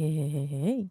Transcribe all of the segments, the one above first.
Hey.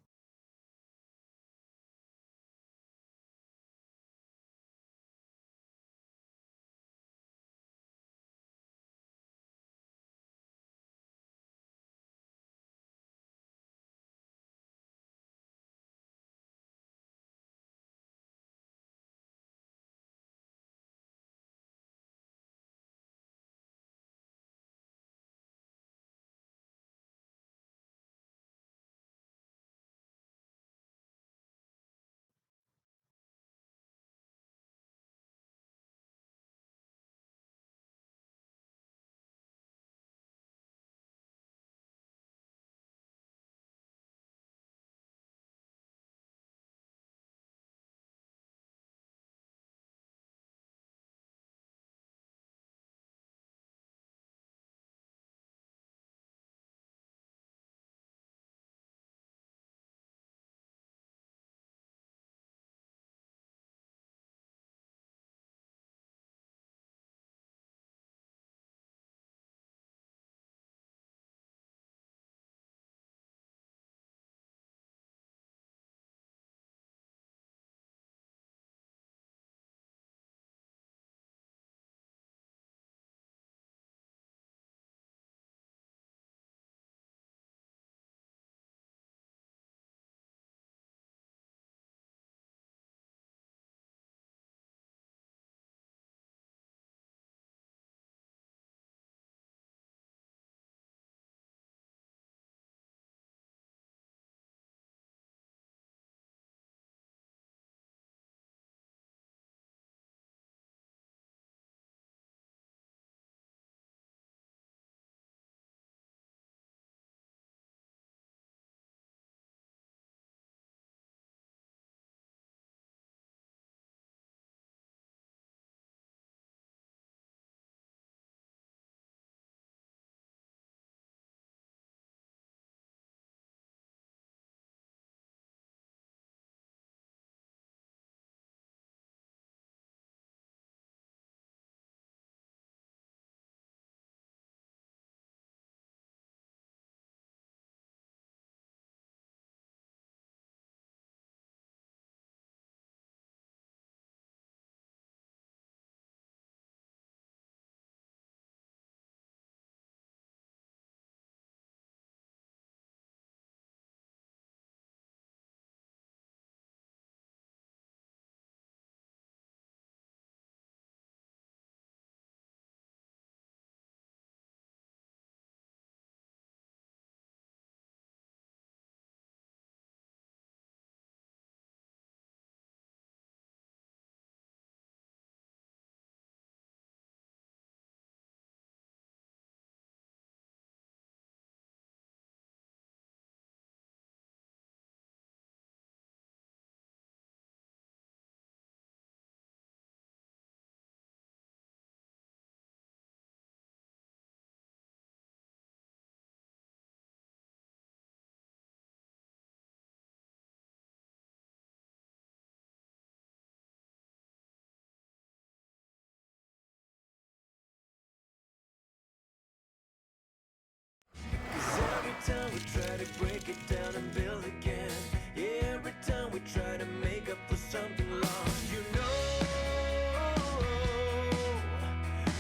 Every time we try to break it down and build again, yeah, every time we try to make up for something lost,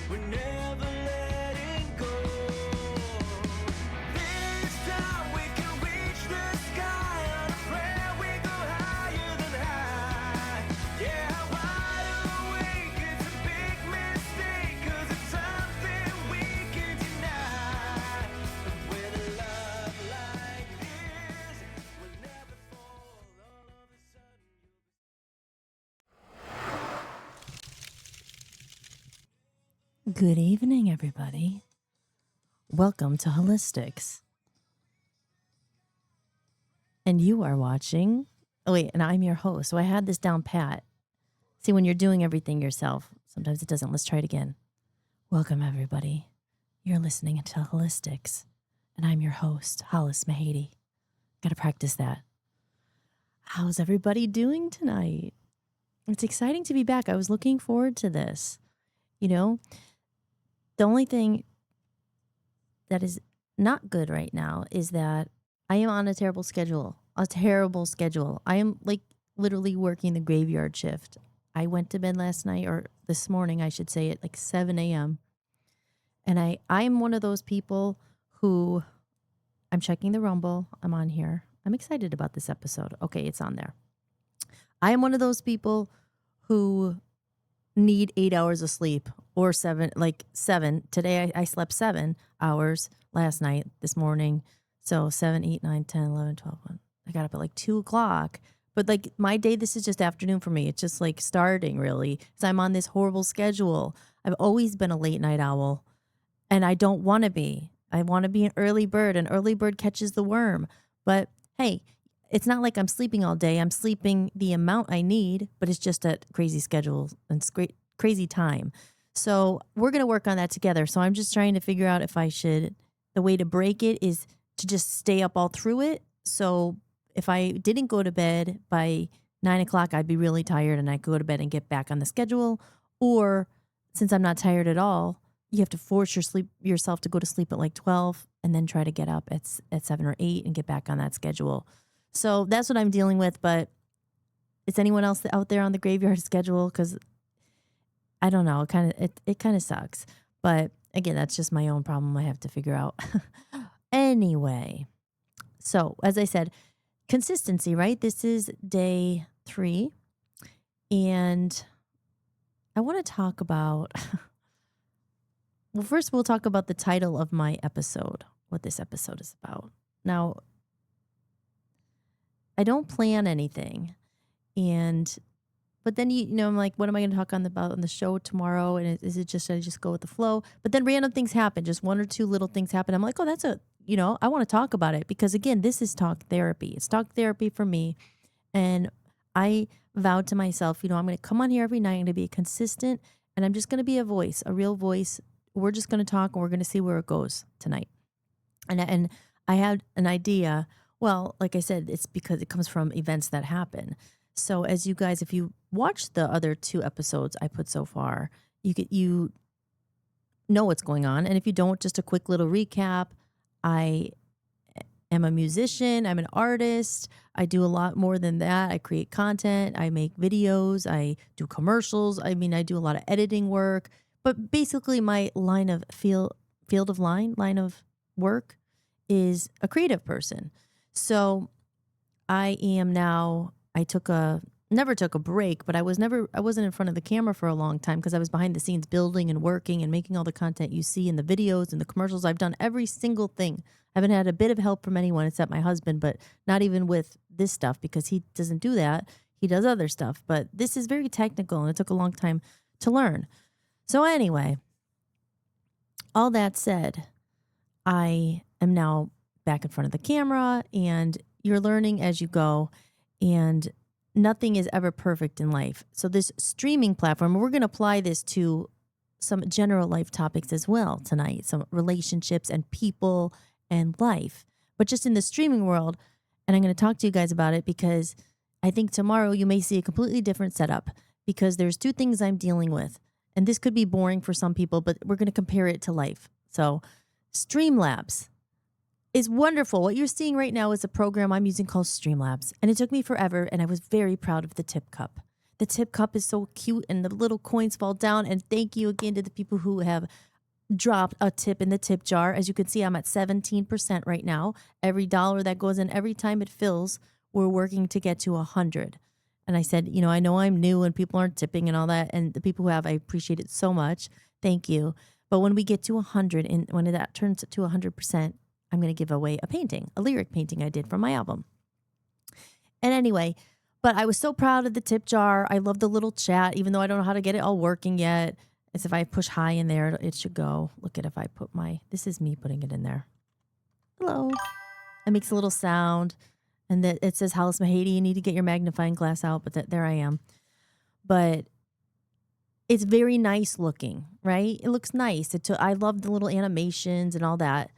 we're never letting go. This time we can reach the sky on a prayer, we go higher than high. Yeah, wide awake, it's a big mistake, 'cause it's something we can deny. With a love like this, we'll never fall. All of a sudden Good evening, everybody. Welcome to Hollis-tics. And you are watching. Oh, wait, and I'm your host. So I had this down pat. See, when you're doing everything yourself, sometimes it doesn't. Let's try it again. Welcome, everybody. You're listening to Hollis-tics. And I'm your host, Hollis Mahady. Got to practice that. How's everybody doing tonight? It's exciting to be back. I was looking forward to this. You know, the only thing that is not good right now is that I am on a terrible schedule. A terrible schedule. I am like literally working the graveyard shift. I went to bed last night, or this morning, I should say, at like 7 a.m. And I'm one of those people who I'm checking the Rumble. I'm on here. I'm excited about this episode. Okay, it's on there. I am one of those people who need 8 hours of sleep, or seven. Today I slept 7 hours last night, this morning. So 7, 8, 9, 10, 11, 12, 1. I got up at like 2 o'clock. But like my day, this is just afternoon for me. It's just like starting really. Because I'm on this horrible schedule. I've always been a late night owl. And I don't want to be. I want to be an early bird. An early bird catches the worm. But hey, it's not like I'm sleeping all day. I'm sleeping the amount I need, but it's just a crazy schedule and crazy time. So we're going to work on that together. So I'm just trying to figure out if I should, the way to break it is to just stay up all through it. So if I didn't go to bed by 9 o'clock, I'd be really tired and I could go to bed and get back on the schedule. Or since I'm not tired at all, you have to force yourself to go to sleep at like 12 and then try to get up at 7 or 8 and get back on that schedule. So that's what I'm dealing with. But is anyone else out there on the graveyard schedule? Because I don't know. It kind of sucks. But again, that's just my own problem I have to figure out. Anyway, so as I said, consistency, right? This is day 3. And I want to talk about, well, first we'll talk about the title of my episode, what this episode is about. Now, I don't plan anything. But then, I'm like, what am I going to talk about on the show tomorrow? And is it just, I just go with the flow? But then random things happen. Just 1 or 2 little things happen. I'm like, oh, I want to talk about it because again, this is talk therapy. It's talk therapy for me. And I vowed to myself, I'm going to come on here every night. I'm going to be consistent and I'm just going to be a voice, a real voice. We're just going to talk and we're going to see where it goes tonight. And I had an idea. Well, like I said, it's because it comes from events that happen. So as you guys, if you watch the other 2 episodes I put so far, you know what's going on. And if you don't, just a quick little recap. I am a musician. I'm an artist. I do a lot more than that. I create content. I make videos. I do commercials. I do a lot of editing work. But basically my line of work is a creative person. So I never took a break, but I wasn't in front of the camera for a long time because I was behind the scenes building and working and making all the content you see in the videos and the commercials. I've done every single thing. I haven't had a bit of help from anyone except my husband, but not even with this stuff because he doesn't do that. He does other stuff, but this is very technical and it took a long time to learn. So anyway, all that said, I am now back in front of the camera and you're learning as you go. And nothing is ever perfect in life. So this streaming platform, we're going to apply this to some general life topics as well tonight, some relationships and people and life. But just in the streaming world, and I'm going to talk to you guys about it because I think tomorrow you may see a completely different setup because there's 2 things I'm dealing with. And this could be boring for some people, but we're going to compare it to life. So Streamlabs is wonderful. What you're seeing right now is a program I'm using called Streamlabs. And it took me forever, and I was very proud of the tip cup. The tip cup is so cute, and the little coins fall down. And thank you again to the people who have dropped a tip in the tip jar. As you can see, I'm at 17% right now. Every dollar that goes in, every time it fills, we're working to get to 100. And I said, I know I'm new and people aren't tipping and all that. And the people who have, I appreciate it so much. Thank you. But when we get to 100, and when that turns to 100%, I'm going to give away a painting, a lyric painting I did from my album. And anyway, but I was so proud of the tip jar. I love the little chat, even though I don't know how to get it all working yet. As if I push high in there, it should go. Look at if I put this is me putting it in there. Hello. It makes a little sound. And that it says, Hollis Mahady, you need to get your magnifying glass out. But there I am. But it's very nice looking, right? It looks nice. I love the little animations and all that.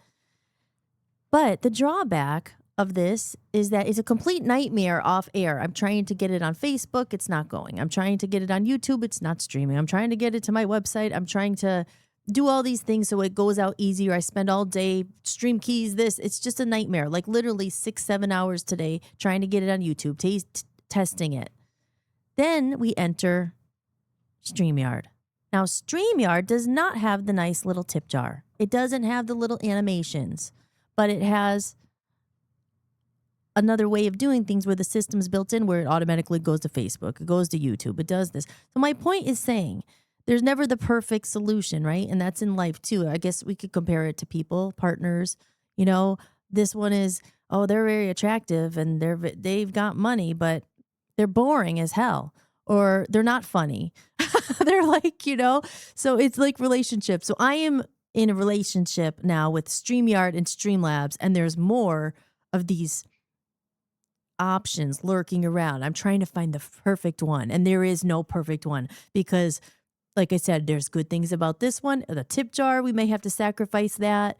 But the drawback of this is that it's a complete nightmare off air. I'm trying to get it on Facebook. It's not going. I'm trying to get it on YouTube. It's not streaming. I'm trying to get it to my website. I'm trying to do all these things so it goes out easier. I spend all day stream keys, this. It's just a nightmare. Like literally 6-7 hours today trying to get it on YouTube, testing it. Then we enter StreamYard. Now, StreamYard does not have the nice little tip jar. It doesn't have the little animations, but it has another way of doing things where the system's built in where it automatically goes to Facebook, it goes to YouTube, it does this. So my point is saying there's never the perfect solution, right? And that's in life too. I guess we could compare it to people, partners. You know, this one is, oh, they're very attractive and they've got money, but they're boring as hell, or they're not funny. They're like, so it's like relationships. So I am in a relationship now with StreamYard and Streamlabs, and there's more of these options lurking around. I'm trying to find the perfect one, and there is no perfect one because, like I said, there's good things about this one. The tip jar, we may have to sacrifice that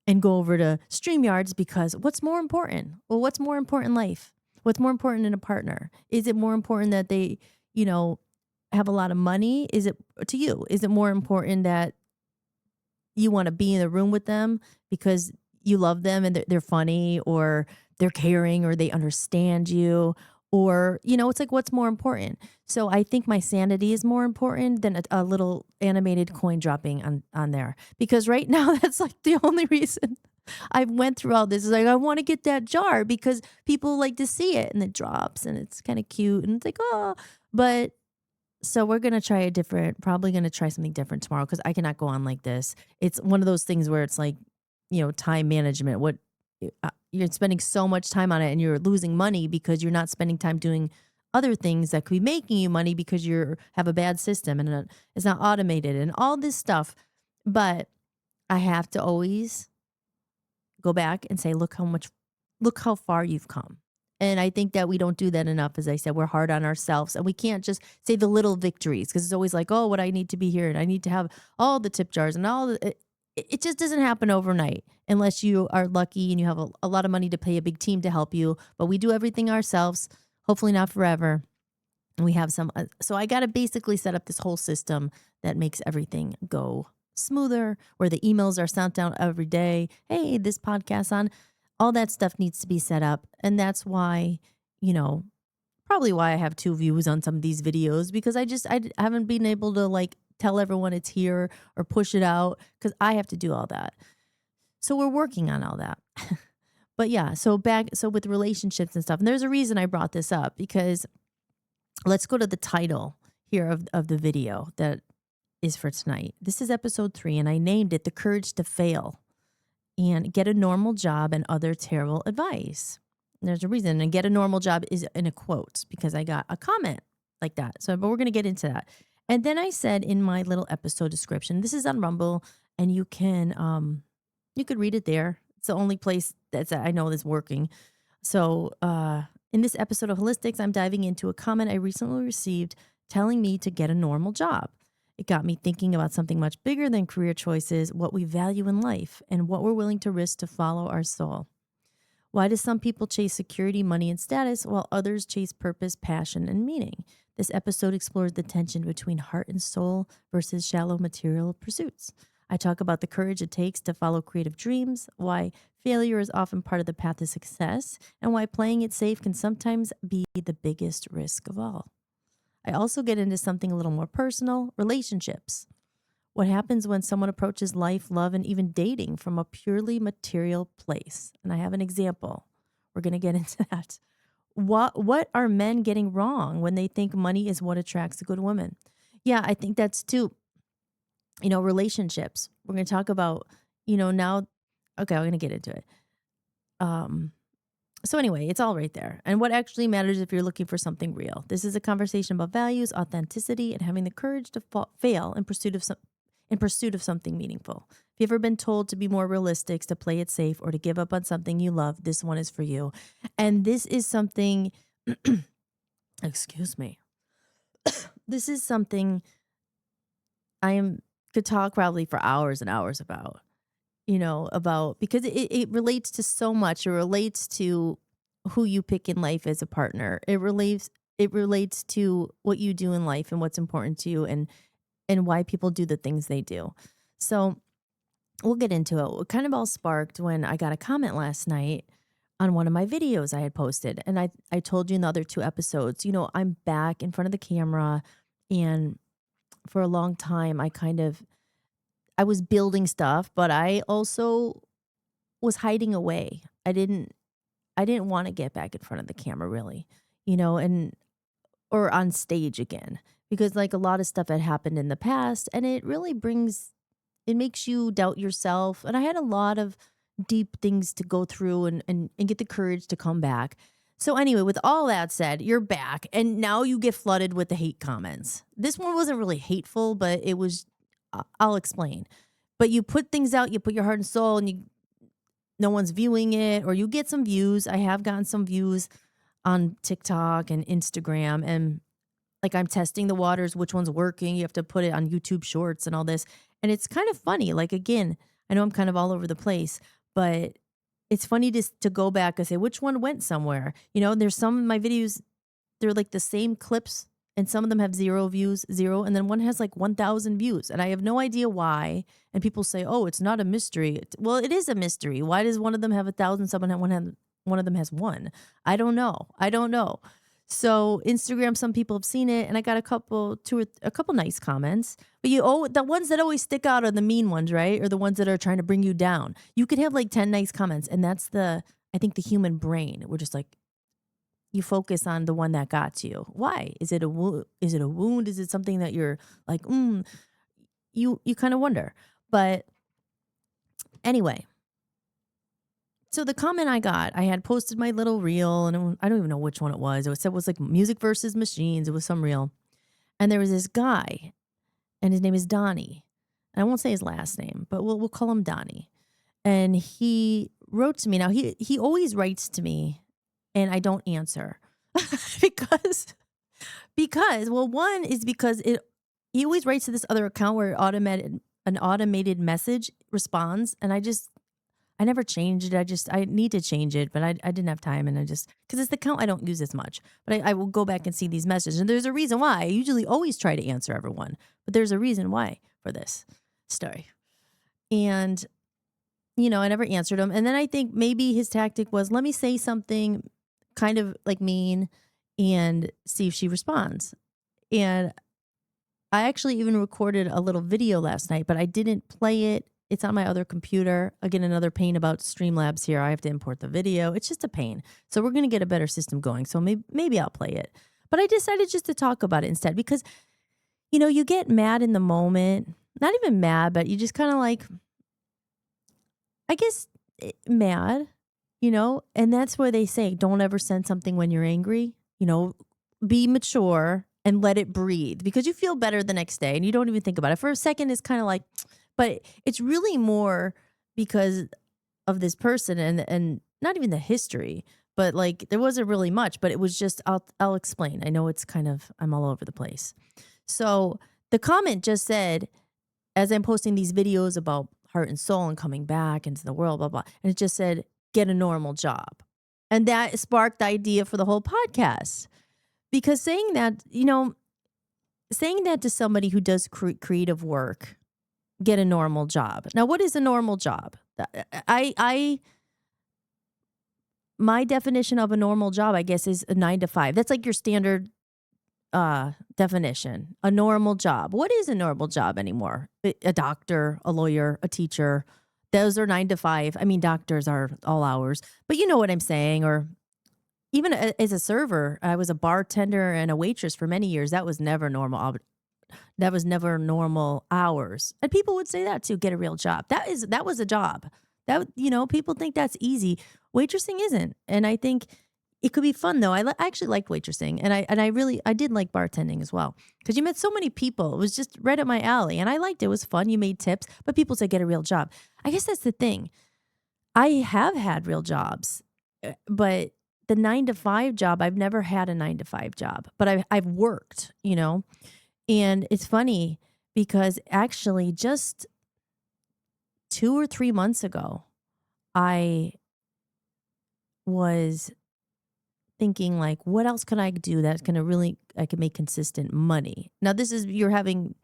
and go over to StreamYards because what's more important? Well, what's more important in life? What's more important in a partner? Is it more important that they, have a lot of money? Is it to you? Is it more important that you want to be in the room with them because you love them and they're funny, or they're caring, or they understand you, or, it's like, what's more important? So I think my sanity is more important than a little animated coin dropping on there, because right now that's like the only reason I went through all this is like, I want to get that jar because people like to see it and it drops and it's kind of cute and it's like, oh, but so we're going to try probably going to try something different tomorrow because I cannot go on like this. It's one of those things where it's like, time management. You're spending so much time on it and you're losing money because you're not spending time doing other things that could be making you money because you have a bad system and it's not automated and all this stuff. But I have to always go back and say, look how far you've come. And I think that we don't do that enough. As I said, we're hard on ourselves, and we can't just say the little victories because it's always like, oh, what I need to be here and I need to have all the tip jars and all the, it just doesn't happen overnight unless you are lucky and you have a lot of money to pay a big team to help you. But we do everything ourselves, hopefully not forever. And we have some, so I got to basically set up this whole system that makes everything go smoother, where the emails are sent out every day. Hey, this podcast on. All that stuff needs to be set up. And that's why, probably why I have 2 views on some of these videos, because I haven't been able to like tell everyone it's here or push it out because I have to do all that. So we're working on all that. But yeah, so with relationships and stuff. And there's a reason I brought this up, because let's go to the title here of the video that is for tonight. This is episode 3, and I named it The Courage to Fail and Get a Normal Job and Other Terrible Advice. And there's a reason. And get a normal job is in a quote because I got a comment like that. So, but we're going to get into that. And then I said in my little episode description, this is on Rumble, and you can, you could read it there. It's the only place that I know that's working. So, in this episode of Hollis-tics, I'm diving into a comment I recently received telling me to get a normal job. It got me thinking about something much bigger than career choices, what we value in life, and what we're willing to risk to follow our soul. Why do some people chase security, money, and status, while others chase purpose, passion, and meaning? This episode explores the tension between heart and soul versus shallow material pursuits. I talk about the courage it takes to follow creative dreams, why failure is often part of the path to success, and why playing it safe can sometimes be the biggest risk of all. I also get into something a little more personal, relationships. What happens when someone approaches life, love, and even dating from a purely material place? And I have an example. We're going to get into that. What are men getting wrong when they think money is what attracts a good woman? Yeah, I think that's too, relationships. We're going to talk about, now, okay, I'm going to get into it. So anyway, it's all right there. And what actually matters if you're looking for something real. This is a conversation about values, authenticity, and having the courage to fail in pursuit of something meaningful. If you've ever been told to be more realistic, to play it safe, or to give up on something you love, this one is for you. And this is something, excuse me. This is something could talk probably for hours and hours about. Because it relates to so much. It relates to who you pick in life as a partner. It relates to what you do in life and what's important to you and why people do the things they do. So we'll get into it. It kind of all sparked when I got a comment last night on one of my videos I had posted. And I told you in the other 2 episodes, I'm back in front of the camera. And for a long time, I was building stuff, but I also was hiding away. I didn't want to get back in front of the camera really, and or on stage again because like a lot of stuff had happened in the past and it makes you doubt yourself. And I had a lot of deep things to go through and get the courage to come back. So anyway, with all that said, you're back and now you get flooded with the hate comments. This one wasn't really hateful, but it was I'll explain. But you put things out, you put your heart and soul and no one's viewing it or you get some views. I have gotten some views on TikTok and Instagram and like I'm testing the waters, which one's working. You have to put it on YouTube Shorts and all this. And it's kind of funny. Like again, I know I'm kind of all over the place, but it's funny to go back and say which one went somewhere. There's some of my videos, they're like the same clips and some of them have 0 views, 0, and then one has like 1,000 views. And I have no idea why. And people say, "Oh, it's not a mystery." Well, it is a mystery. Why does one of them have 1,000, one of them has 1? I don't know. So Instagram, some people have seen it, and I got a couple nice comments. But the ones that always stick out are the mean ones, right? Or the ones that are trying to bring you down. You could have like 10 nice comments, and that's I think the human brain. We're just like you focus on the one that got to you. Why? Is it a wound? Is it a wound? Is it something that you're like, you kind of wonder. But anyway, so the comment I had posted my little reel, and I don't even know which one it was. It was like music versus machines. It was some reel. And there was this guy, and his name is Donnie. And I won't say his last name, but we'll call him Donnie. And he wrote to me. Now, he always writes to me, and I don't answer because one is because he always writes to this other account where an automated message responds, and I never changed it. I need to change it, but I didn't have time. And because it's the account I don't use as much, but I will go back and see these messages. And there's a reason why. I usually always try to answer everyone, but there's a reason why for this story. And, I never answered him. And then I think maybe his tactic was, let me say something kind of like mean and see if she responds. And I actually even recorded a little video last night, but I didn't play it. It's on my other computer. Again, another pain about Streamlabs here. I have to import the video. It's just a pain. So we're going to get a better system going. So maybe I'll play it. But I decided just to talk about it instead because, you get mad in the moment. Not even mad, but you just kind of like, I guess, mad, and that's where they say, don't ever send something when you're angry, be mature and let it breathe because you feel better the next day and you don't even think about it. For a second, it's kind of like, but it's really more because of this person and not even the history, but like there wasn't really much, but it was just, I'll explain. I know it's kind of, I'm all over the place. So the comment just said, as I'm posting these videos about heart and soul and coming back into the world, blah, blah. And it just said, get a normal job. And that sparked the idea for the whole podcast. Because saying that to somebody who does creative work, get a normal job. Now, what is a normal job? My definition of a normal job, I guess, is a 9 to 5. That's like your standard definition. A normal job. What is a normal job anymore? A doctor, a lawyer, a teacher. Those are 9 to 5. I mean, doctors are all hours, but you know what I'm saying. Or even as a server, I was a bartender and a waitress for many years. That was never normal. That was never normal hours. And people would say that too, get a real job. That was a job. That, people think that's easy. Waitressing isn't. And I think it could be fun though. I actually liked waitressing and I did like bartending as well. Because you met so many people. It was just right up my alley. And I liked it. It was fun. You made tips, but people say get a real job. I guess that's the thing. I have had real jobs, but the 9 to 5 job, I've never had a 9 to 5 job, but I've worked, and it's funny because actually just 2 or 3 months ago, I was thinking like, what else can I do I can make consistent money? Now you're having,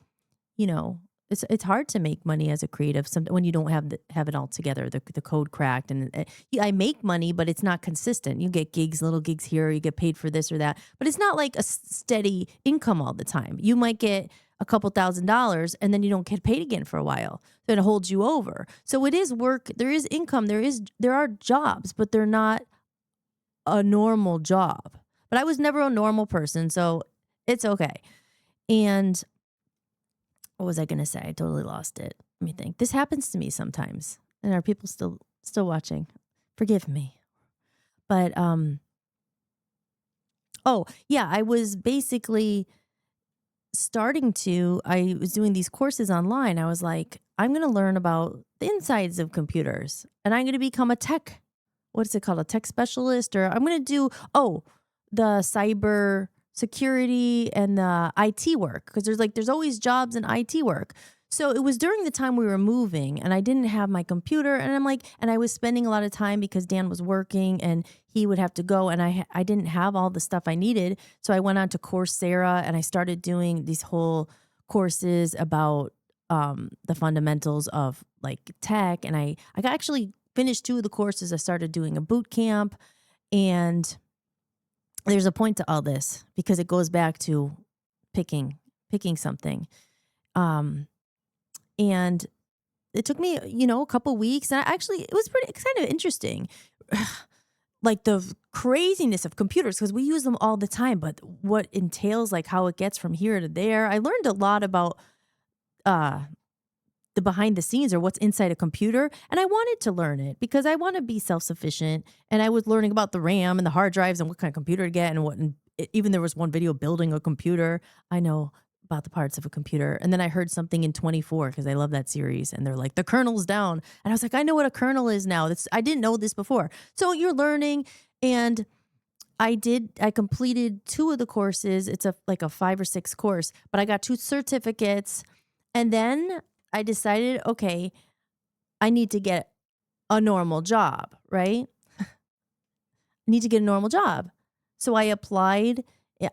it's hard to make money as a creative when you don't have it all together, the code cracked, and yeah, I make money, but it's not consistent. You get gigs, little gigs here, you get paid for this or that, but it's not like a steady income all the time. You might get a couple $1,000s and then you don't get paid again for a while. So it holds you over. So it is work. There is income. There are jobs, but they're not a normal job. But I was never a normal person, so it's okay. And what was I going to say? I totally lost it. Let me think. This happens to me sometimes. And are people still watching? Forgive me. But oh, yeah, I was basically I was doing these courses online. I was like, I'm going to learn about the insides of computers, and I'm going to become what's it called? A tech specialist, or I'm going to do, the cyber security and the IT work. Cause there's always jobs in IT work. So it was during the time we were moving and I didn't have my computer, and I'm like, and I was spending a lot of time because Dan was working and he would have to go, and I didn't have all the stuff I needed. So I went on to Coursera and I started doing these whole courses about the fundamentals of like tech. And I actually finished 2 of the courses. I started doing a boot camp, and there's a point to all this because it goes back to picking something. And it took me, a couple weeks, and it's kind of interesting. Like the craziness of computers, because we use them all the time, but what entails, like how it gets from here to there. I learned a lot about the behind the scenes, or what's inside a computer. And I wanted to learn it because I want to be self-sufficient. And I was learning about the RAM and the hard drives and what kind of computer to get, and even there was one video building a computer. I know about the parts of a computer. And then I heard something in 24, because I love that series, and they're like, the kernel's down. And I was like, I know what a kernel is now. I didn't know this before. So you're learning. And I completed 2 of the courses. It's like a 5 or 6 course, but I got 2 certificates. And then I decided, okay, I need to get a normal job, right? I need to get a normal job. So I applied.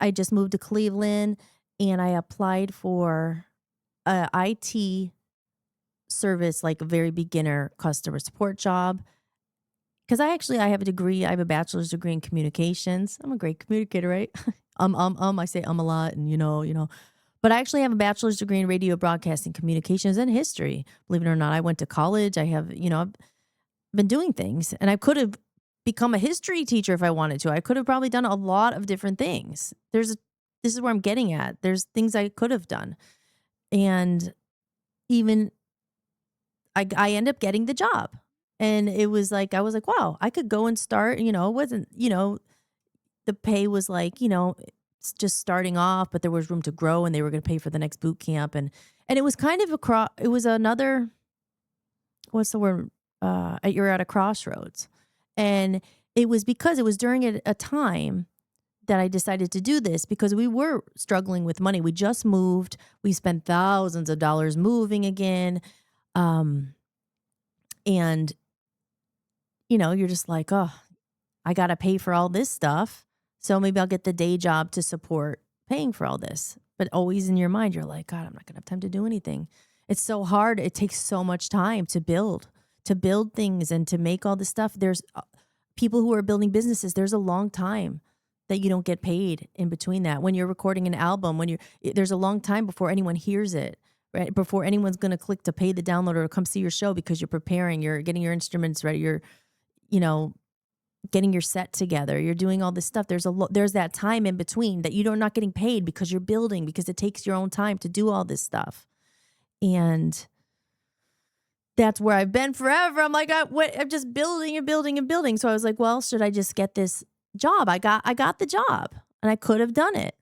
I just moved to Cleveland, and I applied for a IT service, like a very beginner customer support job. Because I have a degree. I have a bachelor's degree in communications. I'm a great communicator, right? I say a lot, and you know. But I actually have a bachelor's degree in radio broadcasting communications and history. Believe it or not, I went to college. I have, I've been doing things, and I could have become a history teacher if I wanted to. I could have probably done a lot of different things. This is where I'm getting at. There's things I could have done. And even I end up getting the job. And it was like, I was like, wow, I could go and start, it wasn't, the pay was like, it's just starting off, but there was room to grow, and they were going to pay for the next boot camp. And it was kind of it was another, what's the word? You're at a crossroads. And it was because it was during a time that I decided to do this, because we were struggling with money. We just moved. We spent thousands of dollars moving again. And, you're just like, oh, I got to pay for all this stuff. So maybe I'll get the day job to support paying for all this. But always in your mind, you're like, God, I'm not going to have time to do anything. It's so hard. It takes so much time to build things and to make all this stuff. There's people who are building businesses. There's a long time that you don't get paid in between that. When you're recording an album, there's a long time before anyone hears it, right? Before anyone's going to click to pay the download or come see your show, because you're preparing, you're getting your instruments ready, you're, getting your set together, you're doing all this stuff. There's that time in between that you're not getting paid, because you're building, because it takes your own time to do all this stuff. And that's where I've been forever. I'm like, I'm just building and building and building. So I was like, well, should I just get this job? I got the job, and I could have done it.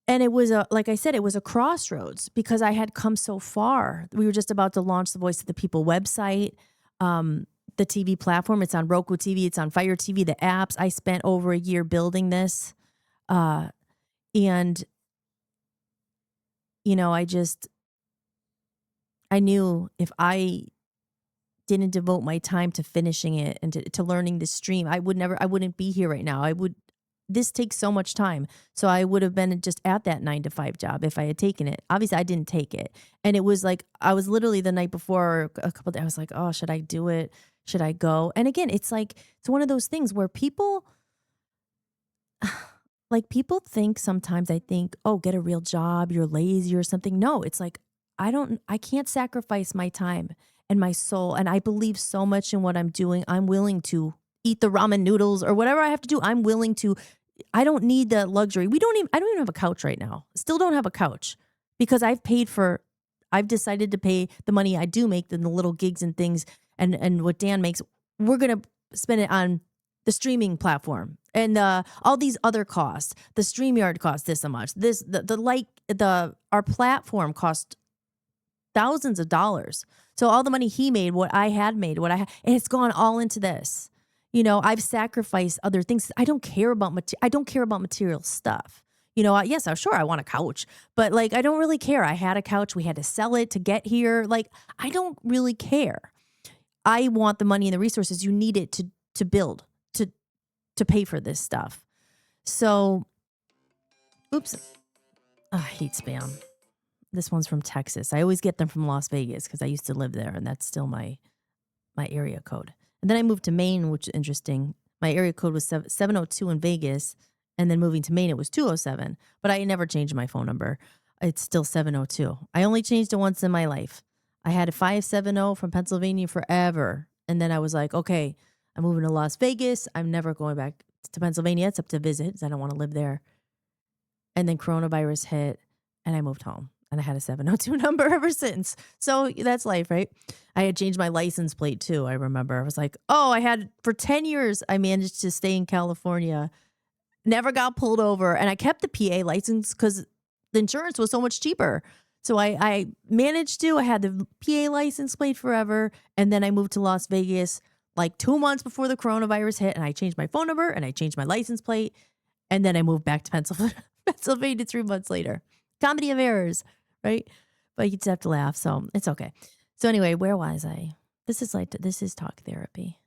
And it was like I said, it was a crossroads, because I had come so far. We were just about to launch the Voice of the People website, the TV platform. It's on Roku TV. It's on Fire TV, the apps. I spent over a year building this. And, I knew if I didn't devote my time to finishing it and to learning this stream, I wouldn't be here right now. this takes so much time. So I would have been just at that 9 to 5 job if I had taken it. Obviously, I didn't take it. And it was like, I was literally the night before, or a couple of days, I was like, oh, should I do it? Should I go? And again, it's like, it's one of those things where people, like people think sometimes, I think, oh, get a real job, you're lazy or something. No, it's like, I can't sacrifice my time and my soul. And I believe so much in what I'm doing. I'm willing to eat the ramen noodles or whatever I have to do. I'm willing to, I don't need the luxury. I don't even have a couch right now. Still don't have a couch because I've decided to pay the money I do make, the little gigs and things and what Dan makes. We're going to spend it on the streaming platform and all these other costs. The StreamYard costs this much. Our platform cost thousands of dollars. So all the money he made, what I had made, and it's gone all into this. I've sacrificed other things. I don't care about material stuff. Yes, I'm sure I want a couch, but like I don't really care. I had a couch. We had to sell it to get here. Like I don't really care. I want the money and the resources. You need it to build, to pay for this stuff. So, oops. I hate spam. This one's from Texas. I always get them from Las Vegas because I used to live there, and that's still my area code. And then I moved to Maine, which is interesting. My area code was 702 in Vegas, and then moving to Maine, it was 207. But I never changed my phone number. It's still 702. I only changed it once in my life. I had a 570 from Pennsylvania forever. And then I was like, okay, I'm moving to Las Vegas. I'm never going back to Pennsylvania. It's up to visit because I don't want to live there. And then coronavirus hit, and I moved home. And I had a 702 number ever since. So that's life, right? I had changed my license plate too. I remember I was like, for 10 years, I managed to stay in California, never got pulled over. And I kept the PA license because the insurance was so much cheaper. So I had the PA license plate forever. And then I moved to Las Vegas like 2 months before the coronavirus hit. And I changed my phone number and I changed my license plate. And then I moved back to Pennsylvania 3 months later. Comedy of errors, right? But you just have to laugh, so it's okay. So anyway, where was I? This is talk therapy.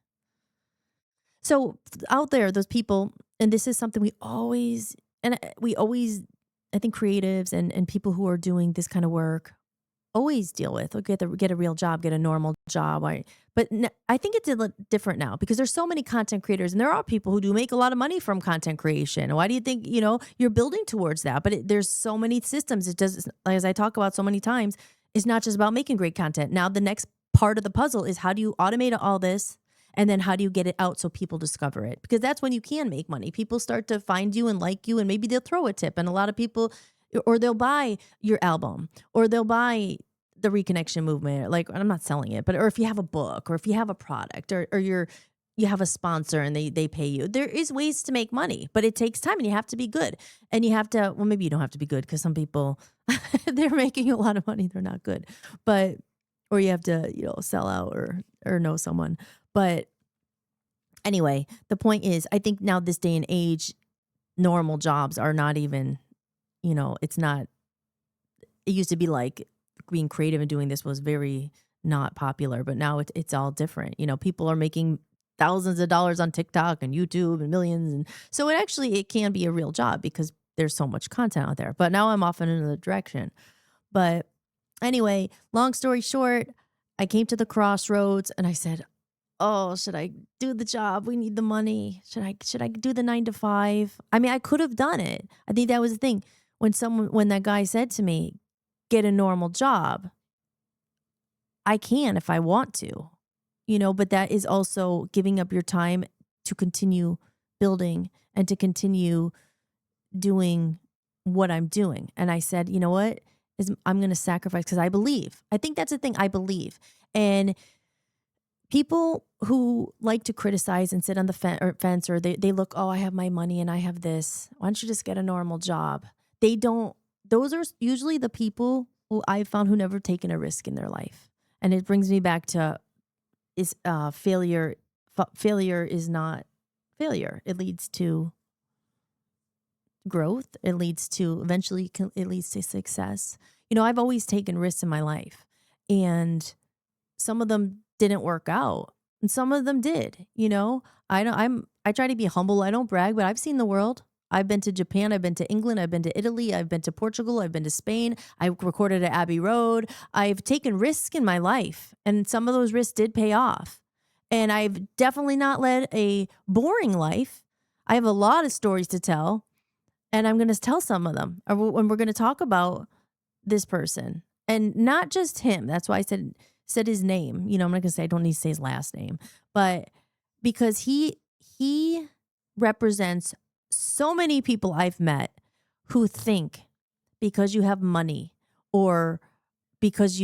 So out there, those people, and this is something we always, I think creatives and people who are doing this kind of work always deal with. Or get a real job, get a normal job. But I think it's different now because there's so many content creators, and there are people who do make a lot of money from content creation. Why do you think you're building towards that? But there's so many systems. It does, as I talk about so many times, it's not just about making great content. Now the next part of the puzzle is how do you automate all this, and then how do you get it out so people discover it? Because that's when you can make money. People start to find you and like you, and maybe they'll throw a tip. And a lot of people, or they'll buy your album, or they'll buy the Reconnection movement. Like, I'm not selling it, or if you have a book, or if you have a product, or you have a sponsor and they pay you. There is ways to make money, but it takes time, and you have to be good. And you have to, well, maybe you don't have to be good because some people, they're making a lot of money. They're not good, or you have to, sell out or know someone. But anyway, the point is, I think now this day and age, normal jobs are not even, it's not, it used to be like being creative and doing this was very not popular, but now it's all different. People are making thousands of dollars on TikTok and YouTube and millions. And so it can be a real job because there's so much content out there. But now I'm off in another direction. But anyway, long story short, I came to the crossroads and I said, oh, should I do the job? We need the money. Should I do the 9 to 5? I mean, I could have done it. I think that was the thing. When that guy said to me, get a normal job, I can if I want to, but that is also giving up your time to continue building and to continue doing what I'm doing. And I said, you know what? I'm going to sacrifice because I believe. I think that's the thing. I believe. And people who like to criticize and sit on the fence, or they look, oh, I have my money and I have this. Why don't you just get a normal job? They don't. Those are usually the people who I've found who never taken a risk in their life. And it brings me back to failure. Failure is not failure. It leads to growth. It leads to success. I've always taken risks in my life, and some of them didn't work out, and some of them did. I try to be humble. I don't brag, but I've seen the world. I've been to Japan, I've been to England, I've been to Italy, I've been to Portugal, I've been to Spain. I recorded at Abbey Road. I've taken risks in my life, and some of those risks did pay off. And I've definitely not led a boring life. I have a lot of stories to tell, and I'm going to tell some of them. When we're going to talk about this person, and not just him. That's why I said his name. You know, I'm not going to say, I don't need to say his last name, but because he represents so many people I've met who think because you have money, or because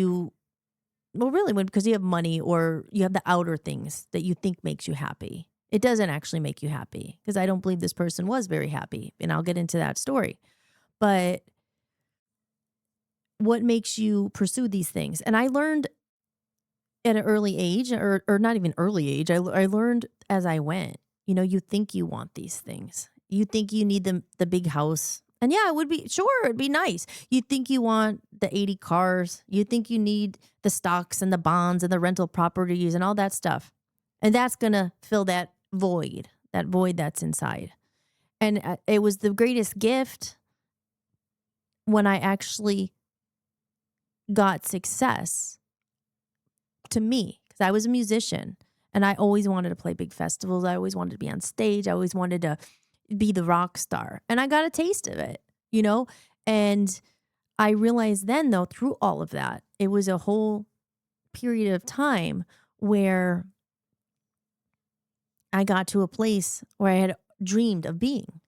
because you have money, or you have the outer things that you think makes you happy. It doesn't actually make you happy, because I don't believe this person was very happy, and I'll get into that story. But what makes you pursue these things? And I learned at an early age, or not even early age, I learned as I went. You know, you think you want these things. You think you need the big house. And yeah, it would be, sure, it'd be nice. You think you want the 80 cars. You think you need the stocks and the bonds and the rental properties and all that stuff. And that's going to fill that void that's inside. And it was the greatest gift when I actually got success to me, because I was a musician and I always wanted to play big festivals. I always wanted to be on stage. I always wanted to be the rock star, and I got a taste of it, you know? And I realized then, though, through all of that, it was a whole period of time where I got to a place where I had dreamed of being,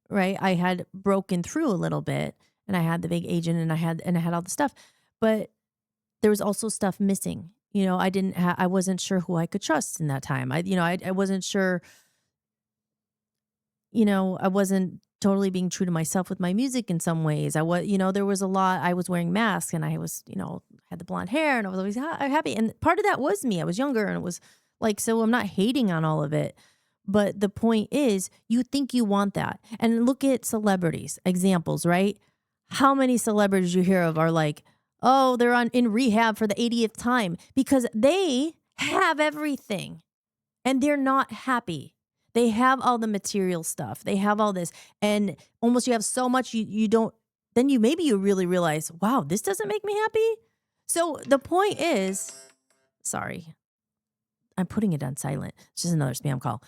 right? I had broken through a little bit, and I had the big agent, and I had all the stuff, but there was also stuff missing. You know, I wasn't sure who I could trust in that time. I wasn't sure, you know, I wasn't totally being true to myself with my music in some ways. There was a lot. I was wearing masks, and I was, had the blonde hair, and I was always happy. And part of that was me. I was younger, and it was like, so I'm not hating on all of it. But the point is, you think you want that. And look at celebrities, examples, right? How many celebrities you hear of are like, oh, they're in rehab for the 80th time, because they have everything and they're not happy. They have all the material stuff. They have all this, and almost you have so much you don't, then maybe you really realize, wow, this doesn't make me happy. So the point is, sorry, I'm putting it on silent. It's just another spam call.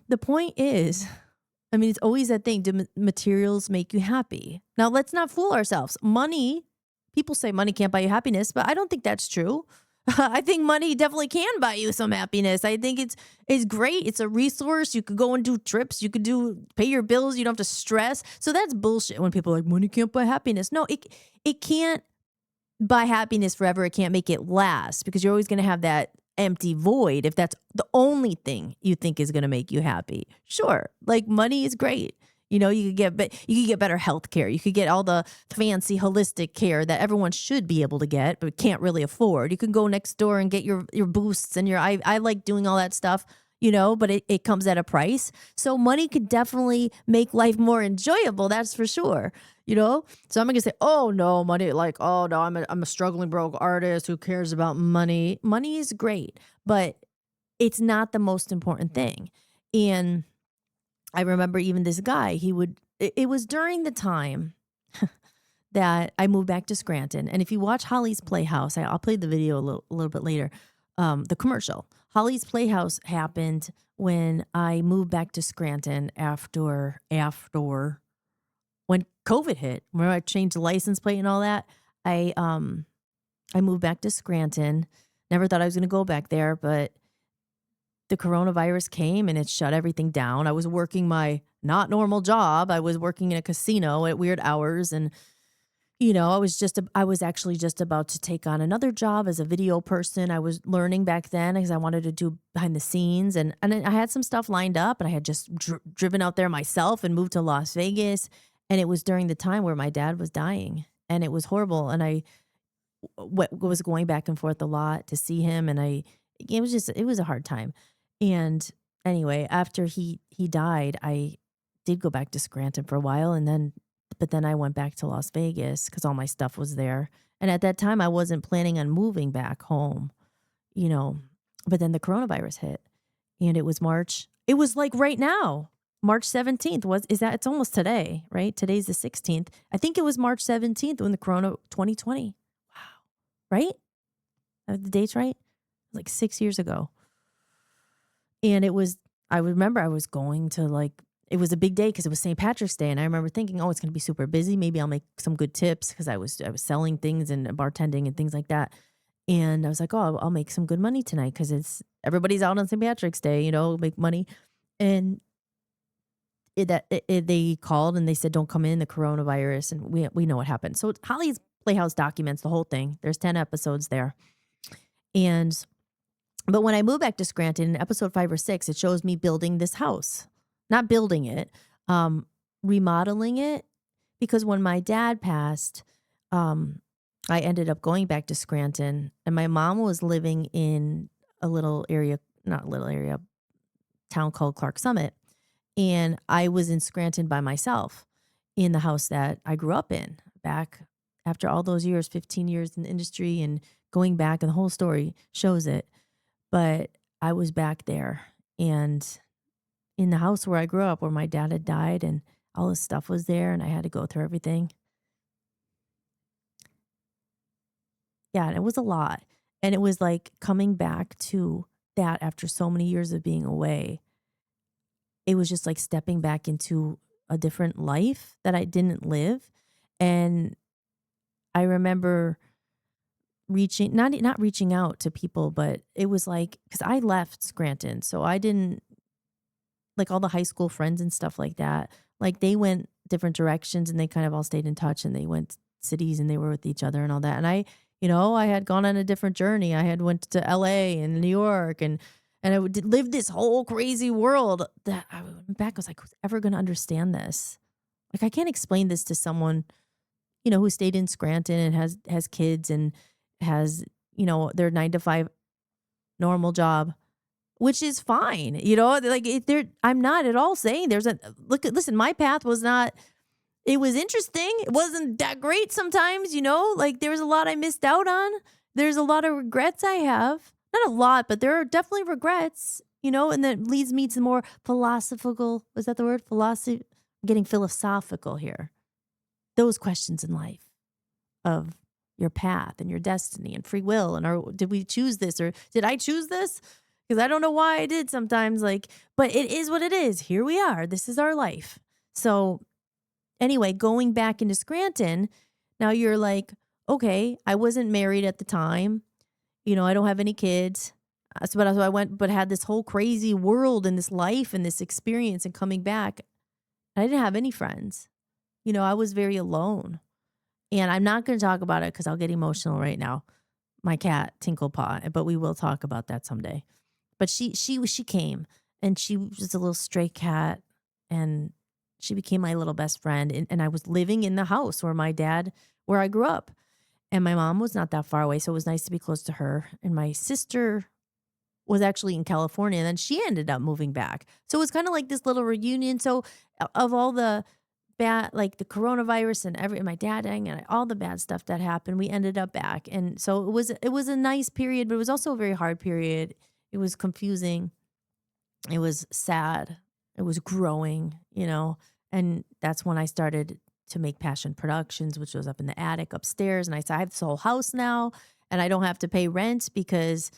The point is, I mean, it's always that thing. Do materials make you happy? Now, let's not fool ourselves. People say money can't buy you happiness, but I don't think that's true. I think money definitely can buy you some happiness. I think it's great. It's a resource. You could go and do trips. You could pay your bills. You don't have to stress. So that's bullshit when people are like, money can't buy happiness. No, it can't buy happiness forever. It can't make it last, because you're always going to have that empty void if that's the only thing you think is going to make you happy. Sure, like money is great. You know, you could get better health care. You could get all the fancy holistic care that everyone should be able to get, but can't really afford. You can go next door and get your boosts and I like doing all that stuff, but it comes at a price. So money could definitely make life more enjoyable. That's for sure. So I'm not gonna say, oh no, money, like, oh no, I'm a struggling broke artist who cares about money. Money is great, but it's not the most important thing. And I remember even this guy, it was during the time that I moved back to Scranton. And if you watch Holly's Playhouse, I'll play the video a little bit later, the commercial. Holly's Playhouse happened when I moved back to Scranton after when COVID hit. When I changed the license plate and all that, I moved back to Scranton. Never thought I was going to go back there, but the coronavirus came and it shut everything down. I was working my not normal job. I was working in a casino at weird hours. And, I was actually just about to take on another job as a video person. I was learning back then because I wanted to do behind the scenes. And I had some stuff lined up, and I had just driven out there myself and moved to Las Vegas. And it was during the time where my dad was dying, and it was horrible. And I was going back and forth a lot to see him. And it was a hard time. And anyway, after he died, I did go back to Scranton for a while, but then I went back to Las Vegas because all my stuff was there. And at that time, I wasn't planning on moving back home, but then the coronavirus hit, and it was March. It was like right now, March 17th it's almost today, right? Today's the 16th. I think it was March 17th when the Corona 2020. Wow. Right? Are the dates right? Like 6 years ago. And I remember I was going to it was a big day because it was St. Patrick's Day. And I remember thinking, oh, it's going to be super busy. Maybe I'll make some good tips because I was selling things and bartending and things like that. And I was like, oh, I'll make some good money tonight because everybody's out on St. Patrick's Day, make money. And they called and they said, don't come in, the coronavirus. And we know what happened. So Holly's Playhouse documents the whole thing. There's 10 episodes there. But when I moved back to Scranton in episode 5 or 6, it shows me building this house, not building it, remodeling it. Because when my dad passed, I ended up going back to Scranton, and my mom was living in a town called Clark Summit. And I was in Scranton by myself in the house that I grew up in back after all those years, 15 years in the industry and going back, and the whole story shows it. But I was back there and in the house where I grew up, where my dad had died, and all this stuff was there, and I had to go through everything. Yeah, and it was a lot. And it was like coming back to that after so many years of being away. It was just like stepping back into a different life that I didn't live. And I remember not reaching out to people, but it was like, because I left Scranton, so I didn't, like, all the high school friends and stuff like that, like, they went different directions and they kind of all stayed in touch and they went cities and they were with each other and all that. And I had gone on a different journey. I had went to LA and New York and I would live this whole crazy world that I went back. I was like, who's ever going to understand this? Like, I can't explain this to someone, who stayed in Scranton and has kids and has, their 9 to 5 normal job, which is fine. Like, I'm not at all saying listen, my path was not, it was interesting. It wasn't that great sometimes, like there was a lot I missed out on. There's a lot of regrets I have. Not a lot, but there are definitely regrets, and that leads me to more philosophical. Was that the word? Philosophy? I'm getting philosophical here. Those questions in life of your path and your destiny and free will. And did we choose this, or did I choose this? Because I don't know why I did sometimes, but it is what it is. Here we are. This is our life. So anyway, going back into Scranton, now you're like, okay, I wasn't married at the time. I don't have any kids. So I went, but had this whole crazy world and this life and this experience, and coming back, I didn't have any friends. I was very alone. And I'm not going to talk about it because I'll get emotional right now. My cat, Tinklepaw, but we will talk about that someday. But she came, and she was a little stray cat, and she became my little best friend. And I was living in the house where I grew up. And my mom was not that far away, so it was nice to be close to her. And my sister was actually in California, and then she ended up moving back. So it was kind of like this little reunion. So of all the bad, like the coronavirus and my dad dying and all the bad stuff that happened, we ended up back. And so it was a nice period, but it was also a very hard period. It was confusing. It was sad. It was growing, and that's when I started to make Passion Productions, which was up in the attic upstairs. And I said, I have this whole house now, and I don't have to pay rent because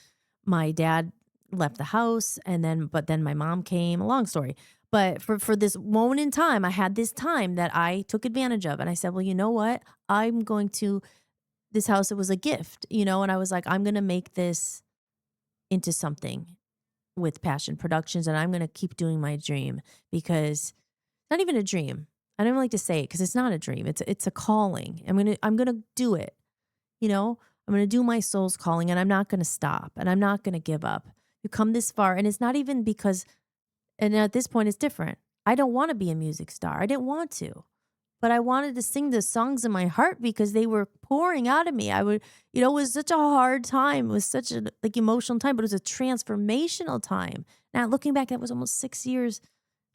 my dad left the house. But then my mom came. A long story. But for this moment in time, I had this time that I took advantage of. And I said, well, you know what? This house, it was a gift, and I was like, I'm going to make this into something with Passion Productions, and I'm going to keep doing my dream, because not even a dream. I don't like to say it because it's not a dream. It's a calling. I'm going to do it. I'm going to do my soul's calling, and I'm not going to stop, and I'm not going to give up. You come this far, and it's not even because, and at this point it's different. I don't want to be a music star. I didn't want to, but I wanted to sing the songs in my heart because they were pouring out of me. It was such a hard time. It was such a emotional time, but it was a transformational time. Now looking back, that was almost 6 years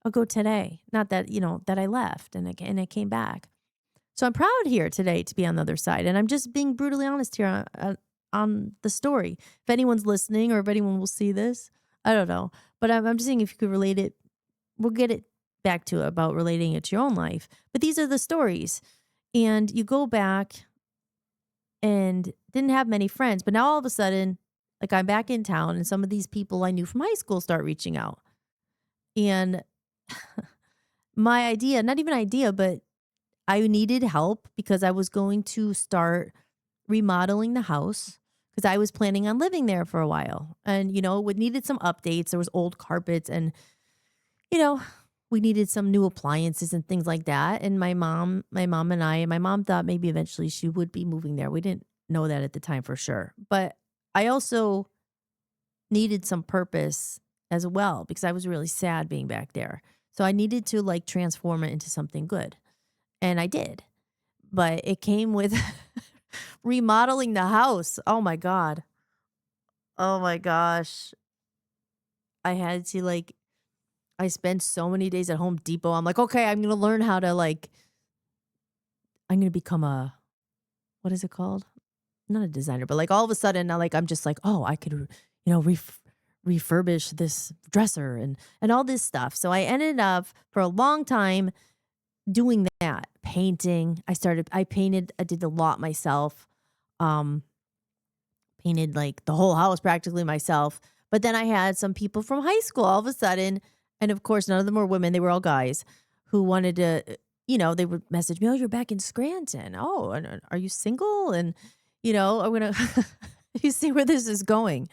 ago today. Not that, that I left and I came back. So I'm proud here today to be on the other side. And I'm just being brutally honest here on the story. If anyone's listening or if anyone will see this, I don't know. But I'm just saying, if you could relate it, we'll get it back to about relating it to your own life. But these are the stories. And you go back and didn't have many friends. But now all of a sudden, like I'm back in town and some of these people I knew from high school start reaching out. And my idea, not even idea, but I needed help because I was going to start remodeling the house because I was planning on living there for a while. And, we needed some updates. There was old carpets and, you know, we needed some new appliances and things like that. And my mom and my mom thought maybe eventually she would be moving there. We didn't know that at the time for sure. But I also needed some purpose as well because I was really sad being back there. So I needed to like transform it into something good. And I did. But it came with remodeling the house. Oh my God. Oh my gosh. I had to I spent so many days at Home Depot. I'm like, okay, I'm gonna learn how to I'm gonna become what is it called? Not a designer, but like all of a sudden now I'm just like, oh, I could, refurbish this dresser and all this stuff. So I ended up for a long time doing that, painting. I painted, I did a lot myself. Um, Painted like the whole house practically myself. But then I had some people from high school all of a sudden, and of course, none of them were women, they were all guys who wanted to, they would message me, oh, you're back in Scranton. Oh, and are you single? And, I'm going to, you see where this is going.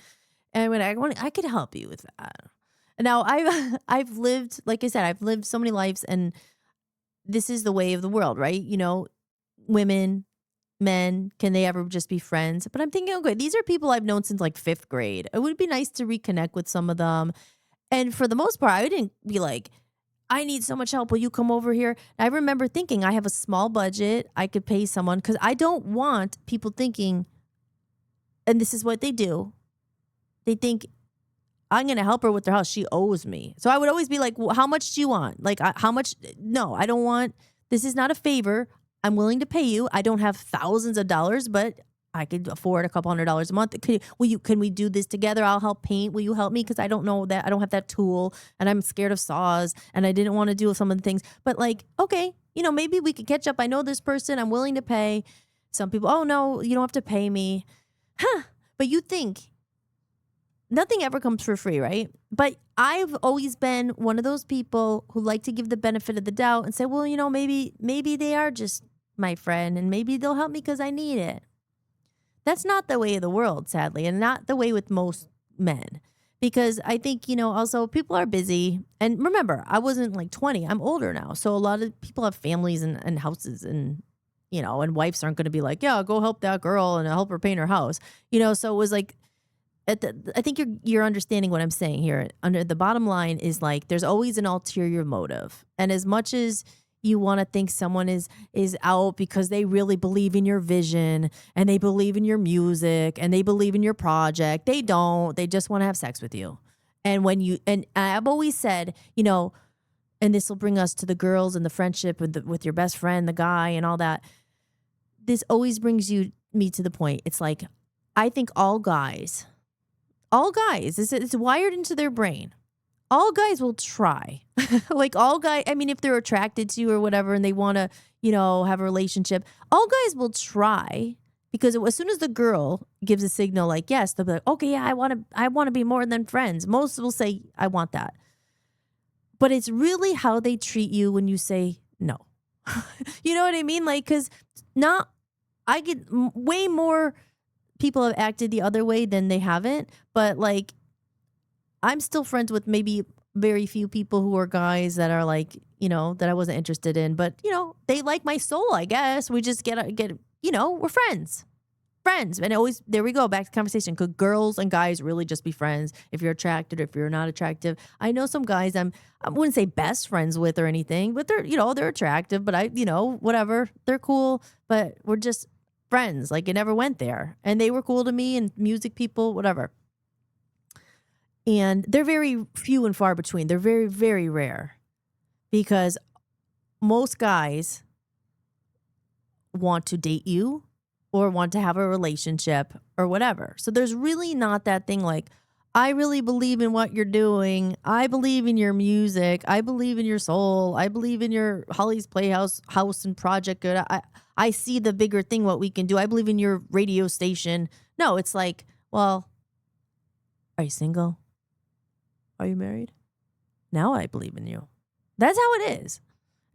And when I could help you with that. And now I've lived, like I said, I've lived so many lives, and this is the way of the world, right? Women, men, can they ever just be friends? But I'm thinking, okay, these are people I've known since like 5th grade. It would be nice to reconnect with some of them. And for the most part, I didn't be like, I need so much help. Will you come over here? I remember thinking I have a small budget. I could pay someone because I don't want people thinking, and this is what they do. They think I'm going to help her with their house. She owes me. So I would always be like, well, how much do you want? Like, how much? No, I don't want, this is not a favor. I'm willing to pay you. I don't have thousands of dollars, but I could afford a couple $100s a month. Can we do this together? I'll help paint. Will you help me? Because I don't know that. I don't have that tool and I'm scared of saws and I didn't want to do some of the things. But okay, maybe we could catch up. I know this person. I'm willing to pay. Some people, oh no, you don't have to pay me. Huh. But you think nothing ever comes for free, right? But I've always been one of those people who like to give the benefit of the doubt and say, well, maybe they are just my friend and maybe they'll help me because I need it. That's not the way of the world, sadly, and not the way with most men. Because I think, also people are busy. And remember, I wasn't like 20. I'm older now. So a lot of people have families and houses and, and wives aren't going to be like, yeah, go help that girl and help her paint her house. So it was like, I think you're understanding what I'm saying here. Under the bottom line is there's always an ulterior motive. And as much as you want to think someone is out because they really believe in your vision and they believe in your music and they believe in your project, they don't. They just want to have sex with you. And and I've always said, and this will bring us to the girls and the friendship with your best friend, the guy and all that. This always brings me to the point. It's like, I think all guys, it's wired into their brain. All guys will try. If they're attracted to you or whatever and they want to, have a relationship, all guys will try because as soon as the girl gives a signal like yes, they'll be like, okay, yeah, I want to be more than friends. Most will say, I want that. But it's really how they treat you when you say no. You know what I mean? Because I get way more people have acted the other way than they haven't. But I'm still friends with maybe very few people who are guys that are that I wasn't interested in. But, they like my soul, I guess. We just get we're friends. Friends. And always, there we go, back to the conversation. Could girls and guys really just be friends if you're attracted or if you're not attractive? I know some guys I wouldn't say best friends with or anything, but they're, they're attractive, but whatever. They're cool, but we're just friends. It never went there. And they were cool to me and music people, whatever. And they're very few and far between. They're very, very rare because most guys want to date you or want to have a relationship or whatever. So there's really not that thing I really believe in what you're doing. I believe in your music. I believe in your soul. I believe in your Holly's Playhouse house and project. Good. I see the bigger thing, what we can do. I believe in your radio station. No, it's like, well, are you single? Are you married? Now I believe in you. That's how it is.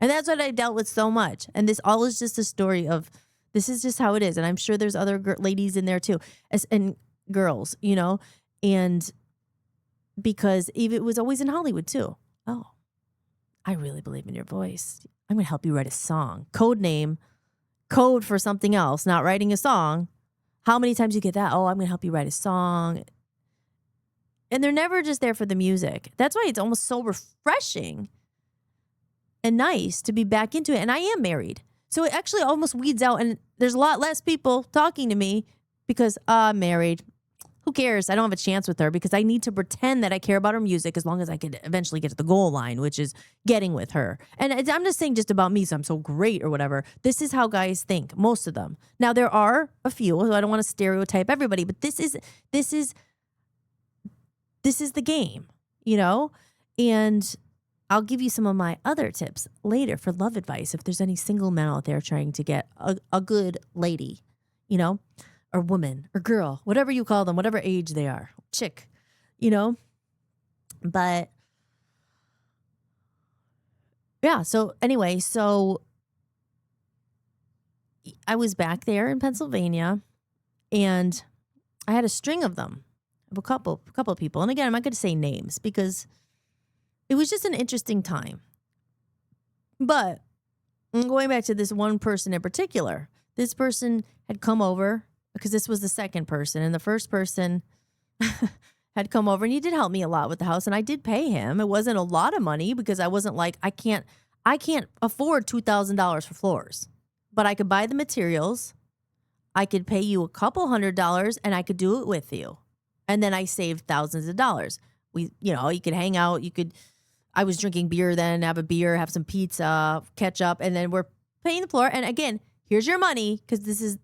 And that's what I dealt with so much. And this all is just a story of this is just how it is. And I'm sure there's other ladies in there too, and girls, and because it was always in Hollywood too. Oh, I really believe in your voice. I'm going to help you write a song. Code for something else, not writing a song. How many times you get that? Oh, I'm going to help you write a song. And they're never just there for the music. That's why it's almost so refreshing and nice to be back into it. And I am married. So it actually almost weeds out. And there's a lot less people talking to me because I'm married. Who cares? I don't have a chance with her because I need to pretend that I care about her music as long as I could eventually get to the goal line, which is getting with her. And I'm just saying just about me, so I'm so great or whatever. This is how guys think, most of them. Now, there are a few, so I don't want to stereotype everybody, but this is the game, And I'll give you some of my other tips later for love advice if there's any single men out there trying to get a good lady, or woman or girl, whatever you call them, whatever age they are, chick, But yeah, so anyway, I was back there in Pennsylvania and I had a string of them, of a couple of people. And again, I'm not going to say names because it was just an interesting time. But going back to this one person in particular, this person had come over because this was the second person. And the first person had come over and he did help me a lot with the house. And I did pay him. It wasn't a lot of money because I wasn't like, I can't afford $2,000 for floors. But I could buy the materials. I could pay you a couple $100 and I could do it with you. And then I saved thousands of dollars. You could hang out. I was drinking beer then, have a beer, have some pizza, catch up. And then we're paying the floor. And again, here's your money because this is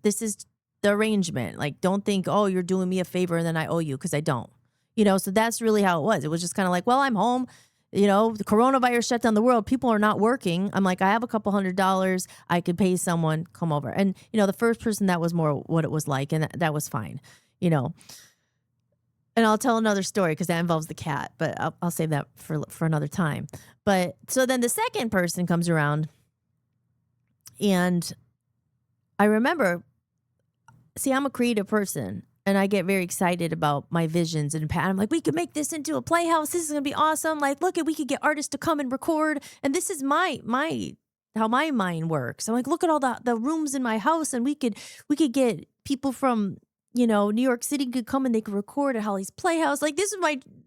the arrangement. Like, don't think, oh, you're doing me a favor and then I owe you because I don't. So that's really how it was. It was just kind of like, well, I'm home. The coronavirus shut down the world. People are not working. I'm like, I have a couple $100. I could pay someone, come over. And, the first person, that was more what it was like. And that was fine, And I'll tell another story because that involves the cat, but I'll save that for another time. But so then the second person comes around and I remember, see, I'm a creative person. And I get very excited about my visions and I'm like, we could make this into a playhouse. This is going to be awesome. Like, look, we could get artists to come and record. And this is how my mind works. I'm like, look at all the rooms in my house. And we could get people from, New York City could come and they could record at Holly's Playhouse. Like, this is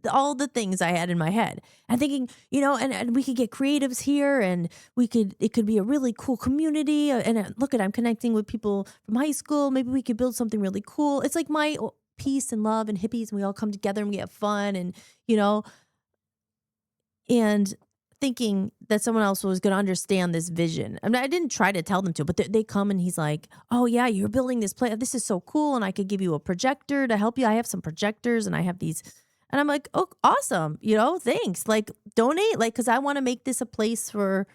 all the things I had in my head. And thinking, and we could get creatives here and it could be a really cool community. And look I'm connecting with people from high school. Maybe we could build something really cool. It's like my peace and love and hippies and we all come together and we have fun and, and thinking that someone else was going to understand this vision. I mean, I didn't try to tell them to, but they come and he's like, oh yeah, you're building this play. This is so cool. And I could give you a projector to help you. I have some projectors and I have these. And I'm like, oh, awesome. Thanks. Like donate, cause I want to make this a place for,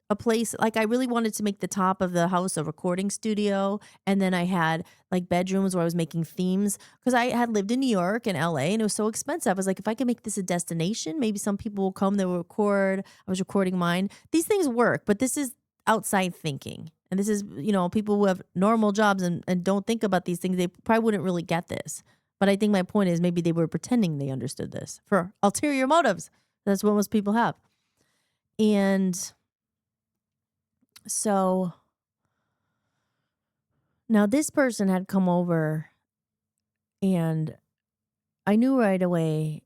a place like I really wanted to make the top of the house a recording studio. And then I had like bedrooms where I was making themes because I had lived in New York and LA and it was so expensive. I was like, if I can make this a destination, maybe some people will come, they will record. I was recording mine. These things work, but this is outside thinking. And this is, people who have normal jobs and don't think about these things, they probably wouldn't really get this. But I think my point is maybe they were pretending they understood this for ulterior motives. That's what most people have. And so now this person had come over and I knew right away,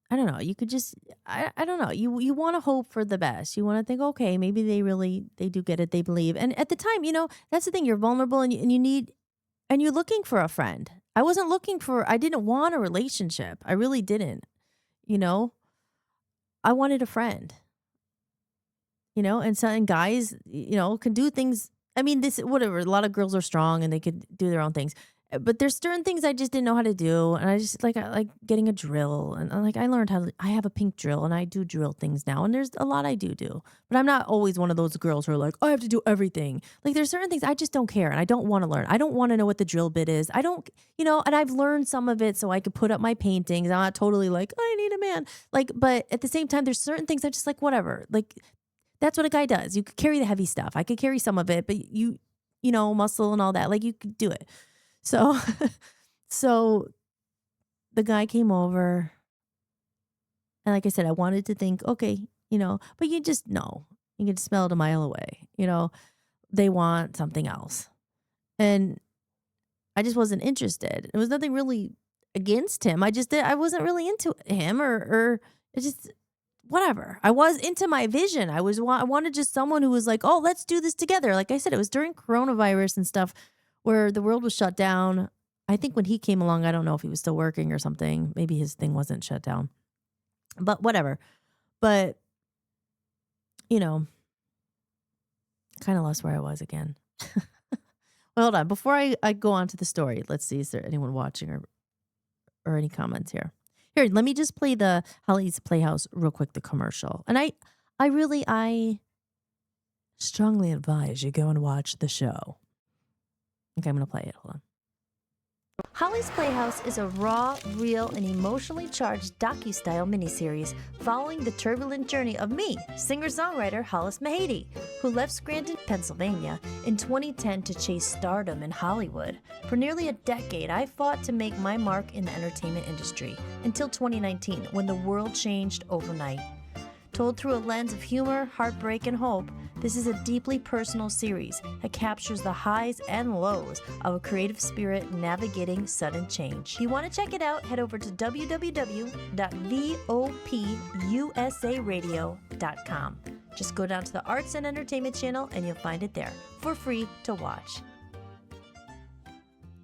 I don't know, you could just, I don't know, you want to hope for the best. You want to think, okay, maybe they do get it, they believe. And at the time, that's the thing, you're vulnerable and you're looking for a friend. I didn't want a relationship. I really didn't, I wanted a friend. And guys, can do things. I mean, whatever. A lot of girls are strong and they could do their own things. But there's certain things I just didn't know how to do, and I like getting a drill, and I learned how to. I have a pink drill, and I do drill things now, and there's a lot I do. But I'm not always one of those girls who are like, I have to do everything. Like there's certain things I just don't care, and I don't want to learn. I don't want to know what the drill bit is. I don't, and I've learned some of it so I could put up my paintings. I'm not totally like I need a man. Like, but at the same time, there's certain things I just like whatever. Like that's what a guy does. You could carry the heavy stuff. I could carry some of it, but muscle and all that. Like you could do it. So, so the guy came over, and like I said, I wanted to think, okay, but you just know, you can smell it a mile away. They want something else, and I just wasn't interested. It was nothing really against him. I wasn't really into him, or it just whatever. I was into my vision. I wanted just someone who was like, oh, let's do this together. Like I said, it was during coronavirus and stuff, where the world was shut down. I think when he came along, I don't know if he was still working or something. Maybe his thing wasn't shut down. But whatever. But, kind of lost where I was again. Well, hold on. Before I go on to the story, let's see, is there anyone watching or any comments here? Here, let me just play the Holly's Playhouse real quick, the commercial. And I strongly advise you go and watch the show. Okay, I'm going to play it. Hold on. Holly's Playhouse is a raw, real, and emotionally charged docu-style miniseries following the turbulent journey of me, singer-songwriter Hollis Mahady, who left Scranton, Pennsylvania in 2010 to chase stardom in Hollywood. For nearly a decade, I fought to make my mark in the entertainment industry until 2019, when the world changed overnight. Told through a lens of humor, heartbreak, and hope, this is a deeply personal series that captures the highs and lows of a creative spirit navigating sudden change. If you want to check it out, head over to www.vopusaradio.com. Just go down to the Arts and Entertainment channel and you'll find it there for free to watch.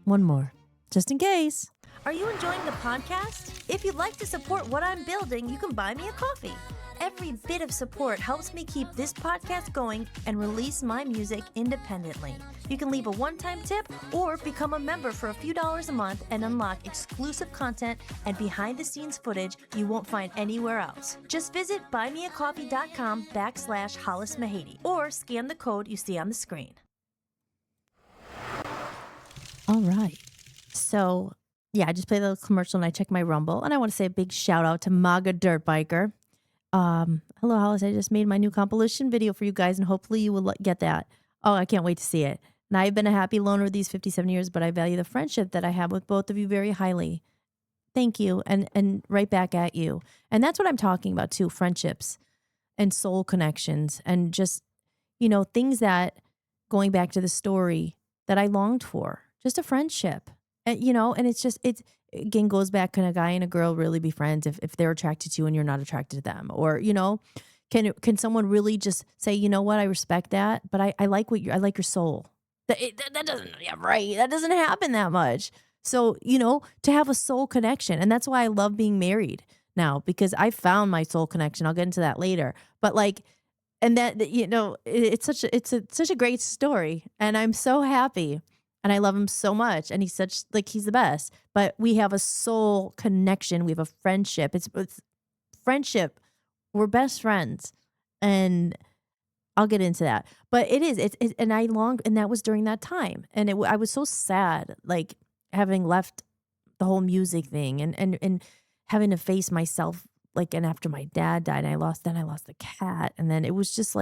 One more, just in case. Are you enjoying the podcast? If you'd like to support what I'm building, you can buy me a coffee. Every bit of support helps me keep this podcast going and release my music independently. You can leave a one-time tip or become a member for a few dollars a month and unlock exclusive content and behind-the-scenes footage you won't find anywhere else. Just visit buymeacoffee.com/Hollis Mahady or scan the code you see on the screen. All right. So, yeah, I just played the commercial and I checked my Rumble. And I want to say a big shout out to MAGA Dirt Biker. Hello, Hollis. I just made my new compilation video for you guys, and hopefully you will get that. Oh, I can't wait to see it. And I've been a happy loner these 57 years, but I value the friendship that I have with both of you very highly. Thank you. And right back at you. And that's what I'm talking about too, friendships and soul connections and just, things that, going back to the story, that I longed for. Just a friendship. And, and it's again, goes back, can a guy and a girl really be friends if they're attracted to you and you're not attracted to them? Or, can someone really just say, you know what, I respect that, but I like I like your soul. That doesn't, yeah, right. That doesn't happen that much. So, to have a soul connection. And that's why I love being married now, because I found my soul connection. I'll get into that later. But and that, it's such a great story. And I'm so happy. And I love him so much. And he's he's the best. But we have a soul connection. We have a friendship. It's friendship. We're best friends. And I'll get into that. But and I longed, and that was during that time. And I was so sad, having left the whole music thing and having to face myself, and after my dad died, and I lost the cat. And then it was just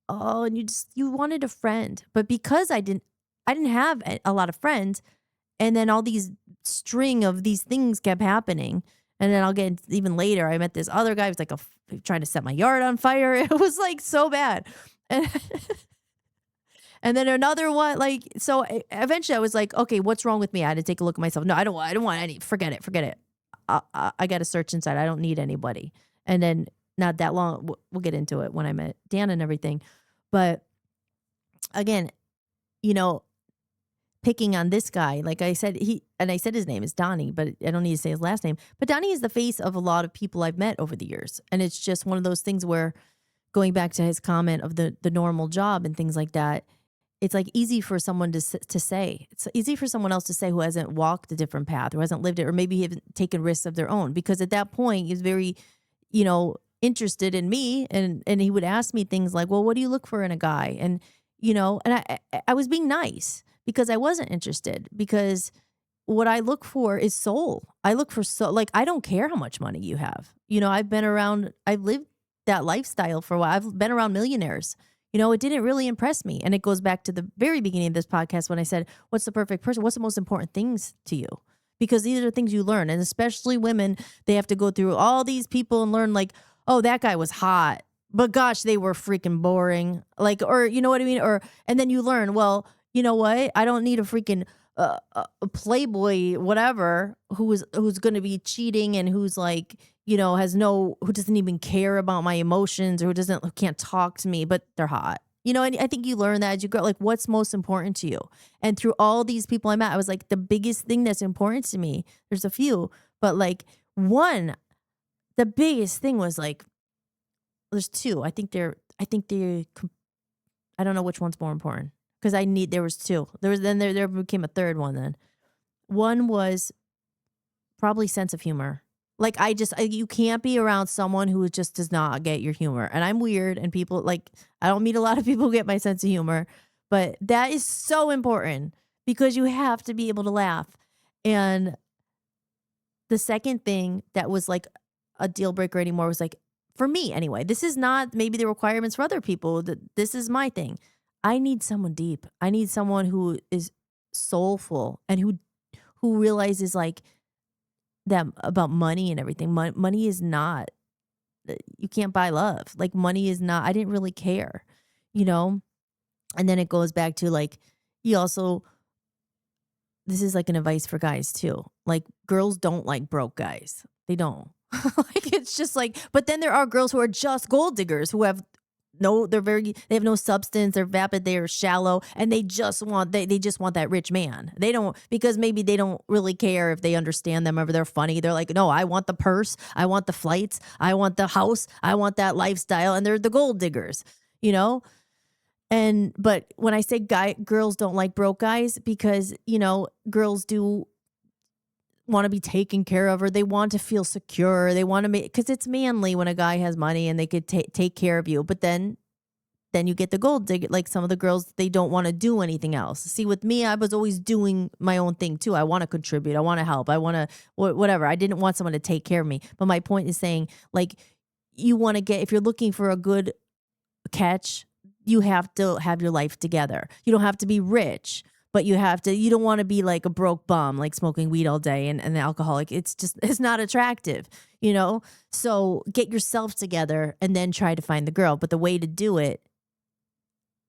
oh, and you wanted a friend. But because I didn't have a lot of friends, and then all these string of these things kept happening. And then I'll get even later, I met this other guy who was trying to set my yard on fire. It was so bad. And, and then another one, so eventually I was okay, what's wrong with me? I had to take a look at myself. No, I don't want any, forget it. I got to search inside. I don't need anybody. And then not that long, we'll get into it when I met Dan and everything. But again, picking on this guy, like I said, I said his name is Donnie, but I don't need to say his last name. But Donnie is the face of a lot of people I've met over the years. And it's just one of those things where, going back to his comment of the normal job and things like that, it's like easy for someone to say. It's easy for someone else to say who hasn't walked a different path or hasn't lived it, or maybe haven't taken risks of their own. Because at that point, he's very, interested in me, and he would ask me things like, "Well, what do you look for in a guy?" And and I was being nice because I wasn't interested, because what I look for is soul. I look for soul. Like, I don't care how much money you have. I've lived that lifestyle for a while. I've been around millionaires. It didn't really impress me. And it goes back to the very beginning of this podcast when I said, what's the perfect person? What's the most important things to you? Because these are the things you learn. And especially women, they have to go through all these people and learn, like, oh, that guy was hot, but gosh, they were freaking boring. Like, or you know what I mean? And then you learn, well, you know what? I don't need a freaking a playboy, whatever, who's going to be cheating and who's like, who doesn't even care about my emotions, or who can't talk to me, but they're hot. And I think you learn that as you grow, like, what's most important to you. And through all these people I met, I was like, the biggest thing that's important to me, there's a few, but like the biggest thing was like, there's two. I don't know which one's more important, because there was two. There became a third one then. One was probably sense of humor. Like, you can't be around someone who just does not get your humor. And I'm weird, and people, like, I don't meet a lot of people who get my sense of humor, but that is so important because you have to be able to laugh. And the second thing that was like a deal breaker anymore was like, for me anyway, this is not maybe the requirements for other people. This is my thing. I need someone deep. I need someone who is soulful and who realizes, like, that about money and everything. Money is not, you can't buy love. Like, money is not, I didn't really care, And then it goes back to, like, this is like an advice for guys too. Like, girls don't like broke guys. They don't. Like, it's just like, but then there are girls who are just gold diggers who have they have no substance, they're vapid, they're shallow, and they just want that rich man. They don't, because maybe they don't really care if they understand them or they're funny. They're like, no, I want the purse, I want the flights, I want the house, I want that lifestyle, and they're the gold diggers, but when I say girls don't like broke guys, because, girls do want to be taken care of, or they want to feel secure. They want to because it's manly when a guy has money and they could take care of you. But then you get the gold digger. Like, some of the girls, they don't want to do anything else. See, with me, I was always doing my own thing too. I want to contribute. I want to help. I want to whatever. I didn't want someone to take care of me. But my point is saying, like, you want to if you're looking for a good catch, you have to have your life together. You don't have to be rich, but you don't want to be like a broke bum, like smoking weed all day and an alcoholic. It's not attractive, So get yourself together and then try to find the girl. But the way to do it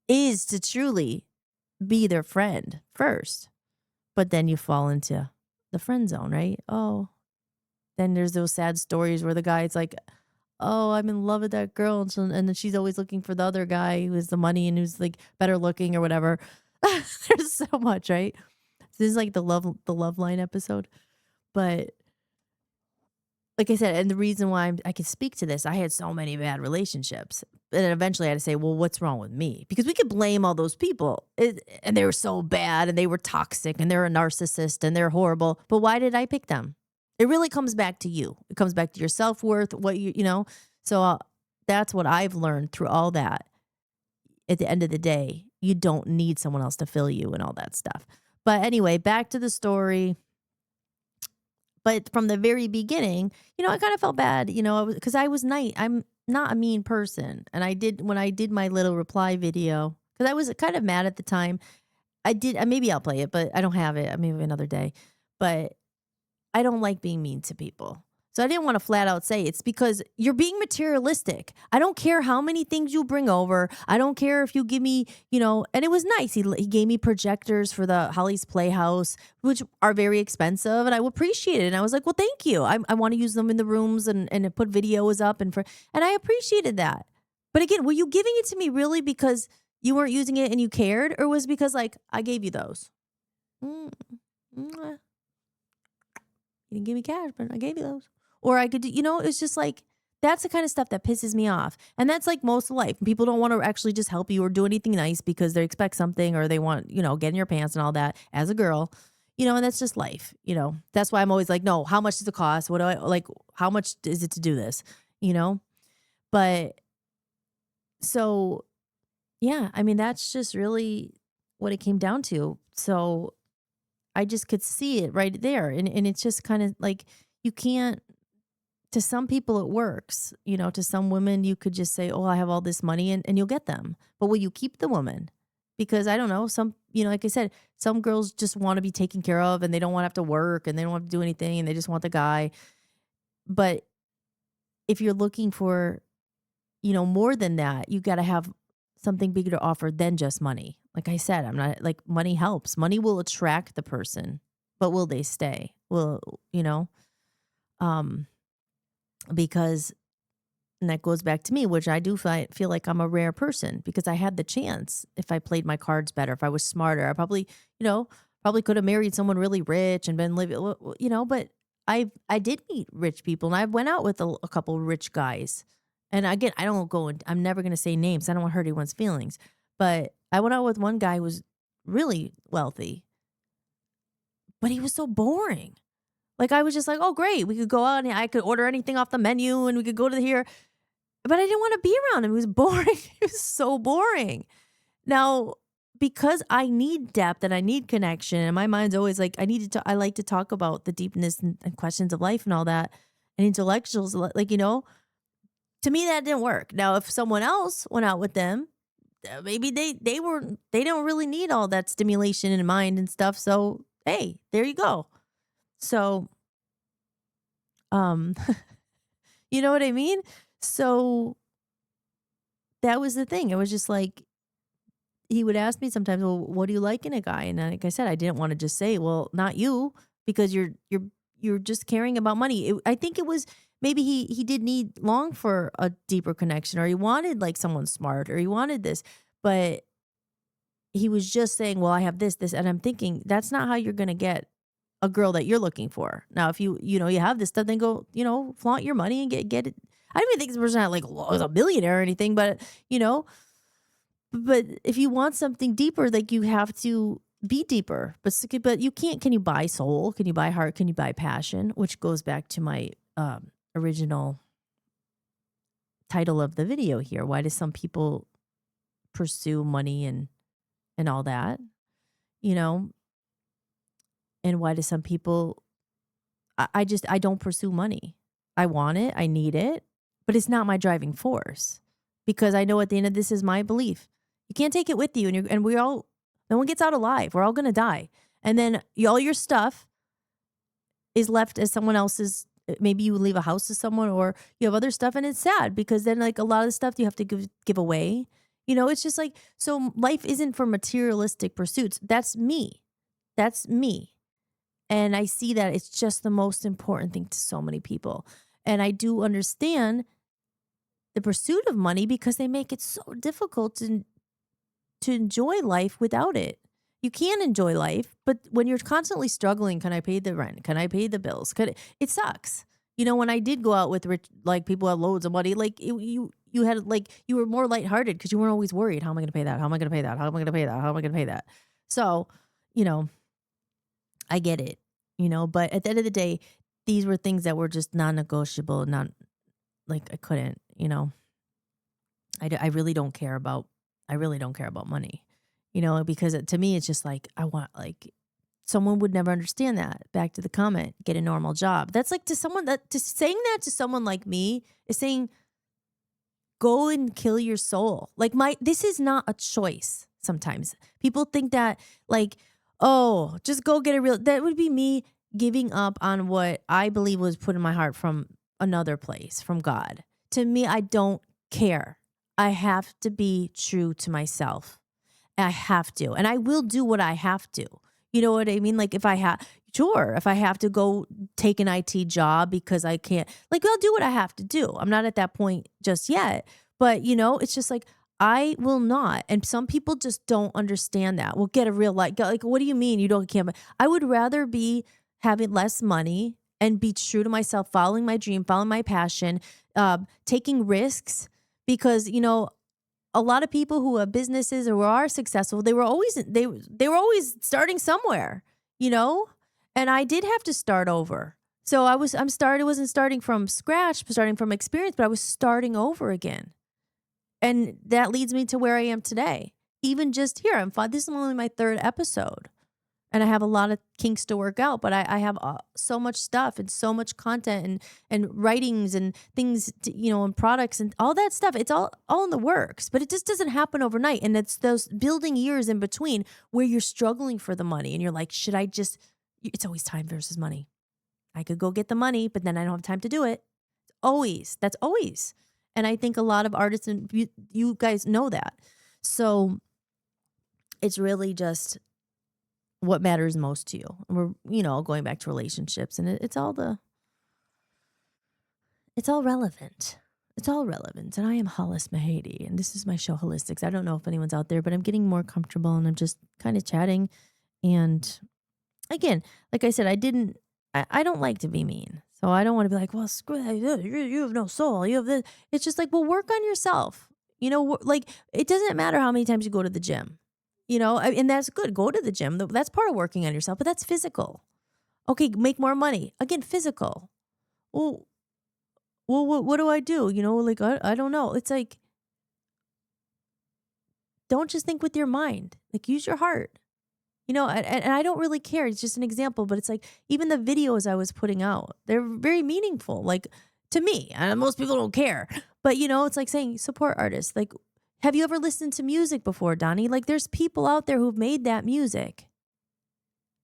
is to truly be their friend first. But then you fall into the friend zone, right? Oh, then there's those sad stories where the guy's like, oh, I'm in love with that girl. And then she's always looking for the other guy who has the money and who's like better looking or whatever. There's so much, right? This is like the love line episode. But like I said, and the reason why I can speak to this, I had so many bad relationships. And then eventually I had to say, well, what's wrong with me? Because we could blame all those people. And they were so bad and they were toxic and they're a narcissist and they're horrible. But why did I pick them? It really comes back to you. It comes back to your self-worth, what So that's what I've learned through all that. At the end of the day, you don't need someone else to fill you and all that stuff. But anyway, back to the story. But from the very beginning, I kind of felt bad, because I was nice. I'm not a mean person. And when I did my little reply video, because I was kind of mad at the time, maybe I'll play it, but I don't have it. Maybe another day. But I don't like being mean to people. So I didn't want to flat out say it's because you're being materialistic. I don't care how many things you bring over. I don't care if you give me, and it was nice. He gave me projectors for the Hollis Playhouse, which are very expensive, and I appreciate it. And I was like, well, thank you. I want to use them in the rooms and put videos up and I appreciated that. But again, were you giving it to me really because you weren't using it and you cared, or was it because, like, I gave you those? You didn't give me cash, but I gave you those. Or I could do, it's just like, That's the kind of stuff that pisses me off. And that's like most of life. People don't want to actually just help you or do anything nice because they expect something or they want, get in your pants and all that as a girl, and that's just life, That's why I'm always like, no, how much does it cost? What do I like? How much is it to do this? But so, yeah, I mean, that's just really what it came down to. So I just could see it right there. And it's just kind of like, you can't, to some people it works, to some women you could just say, oh, I have all this money and you'll get them. But will you keep the woman? Because I don't know, some, like I said, some girls just want to be taken care of and they don't want to have to work and they don't want to do anything and they just want the guy. But if you're looking for, more than that, you got to have something bigger to offer than just money. Like I said, I'm not like money helps. Money will attract the person, but will they stay? Um, because, and that goes back to me, which I do feel like I'm a rare person because I had the chance. If I played my cards better, if I was smarter, I probably, probably could have married someone really rich and been living, but I did meet rich people and I went out with a couple rich guys. And again, I don't go, I'm never going to say names. I don't want to hurt anyone's feelings, but I went out with one guy who was really wealthy, but he was so boring. Like I was just like, oh great, we could go out and I could order anything off the menu and we could go to here. But I didn't want to be around him. He was boring. He was so boring. Now, because I need depth and I need connection, and my mind's always like, I like to talk about the deepness and questions of life and all that, and intellectuals, like, to me that didn't work. Now, if someone else went out with them, maybe they don't really need all that stimulation in mind and stuff. So, hey, there you go. So, you know what I mean? So that was the thing. It was just like, he would ask me sometimes, well, what do you like in a guy? And like I said, I didn't want to just say, well, not you, because you're just caring about money. I think it was maybe he did long for a deeper connection, or he wanted like someone smart, or he wanted this, but he was just saying, well, I have this, and I'm thinking that's not how you're going to get a girl that you're looking for. Now, if you have this stuff, then go, flaunt your money and get it. I don't even think this person had like was a millionaire or anything, but but if you want something deeper, like you have to be deeper. But you can't. Can you buy soul? Can you buy heart? Can you buy passion? Which goes back to my original title of the video here. Why do some people pursue money and all that? And why do some people? I don't pursue money. I want it. I need it. But it's not my driving force, because I know at the end of this is my belief. You can't take it with you, and no one gets out alive. We're all going to die. And then all your stuff is left as someone else's. Maybe you leave a house to someone, or you have other stuff, and it's sad because then like a lot of the stuff you have to give away. It's just like, so life isn't for materialistic pursuits. That's me. And I see that it's just the most important thing to so many people. And I do understand the pursuit of money because they make it so difficult to enjoy life without it. You can enjoy life, but when you're constantly struggling, can I pay the rent? Can I pay the bills? It sucks. When I did go out with rich, like people who had loads of money, like you had like, you were more lighthearted because you weren't always worried. How am I going to pay that? How am I going to pay that? How am I going to pay that? How am I going to pay that? So, I get it, but at the end of the day, these were things that were just non-negotiable, not like I couldn't, I really don't care about money, because to me, it's just like, I want, like, someone would never understand that. Back to the comment, get a normal job. That's like saying that to someone like me is saying, go and kill your soul. Like this is not a choice. Sometimes people think that like, oh, just go get that would be me giving up on what I believe was put in my heart from another place, from God. To me, I don't care. I have to be true to myself. I have to. And I will do what I have to. You know what I mean? Like if I have to go take an IT job because I can't, like I'll do what I have to do. I'm not at that point just yet. But, it's just like, I will not. And some people just don't understand that. Well, get a real life. Like, what do you mean you don't care? I would rather be having less money and be true to myself, following my dream, following my passion, taking risks because, a lot of people who have businesses or who are successful, they were always starting somewhere, you know? And I did have to start over. So wasn't starting from scratch, starting from experience, but I was starting over again. And that leads me to where I am today. Even just here, this is only my third episode. And I have a lot of kinks to work out, but I have so much stuff and so much content and writings and things, and products and all that stuff. It's all in the works, but it just doesn't happen overnight. And it's those building years in between where you're struggling for the money and you're like, should I just, it's always time versus money. I could go get the money, but then I don't have time to do it. That's always. And I think a lot of artists and you guys know that. So it's really just what matters most to you. And we're, going back to relationships and it's all relevant. It's all relevant. And I am Hollis Mahady and this is my show Hollis-tics. I don't know if anyone's out there, but I'm getting more comfortable and I'm just kind of chatting. And again, like I said, I don't like to be mean. So I don't want to be like, well, screw that. You have no soul. You have this. It's just like, well, work on yourself. Like it doesn't matter how many times you go to the gym. And that's good. Go to the gym. That's part of working on yourself, but that's physical. Okay, make more money. Again, physical. Well, what do I do? Like, I don't know. It's like, don't just think with your mind. Like, use your heart. And I don't really care. It's just an example, but it's like, even the videos I was putting out, they're very meaningful. Like, to me, and most people don't care. But, it's like saying support artists. Like, have you ever listened to music before, Donnie? Like, there's people out there who've made that music.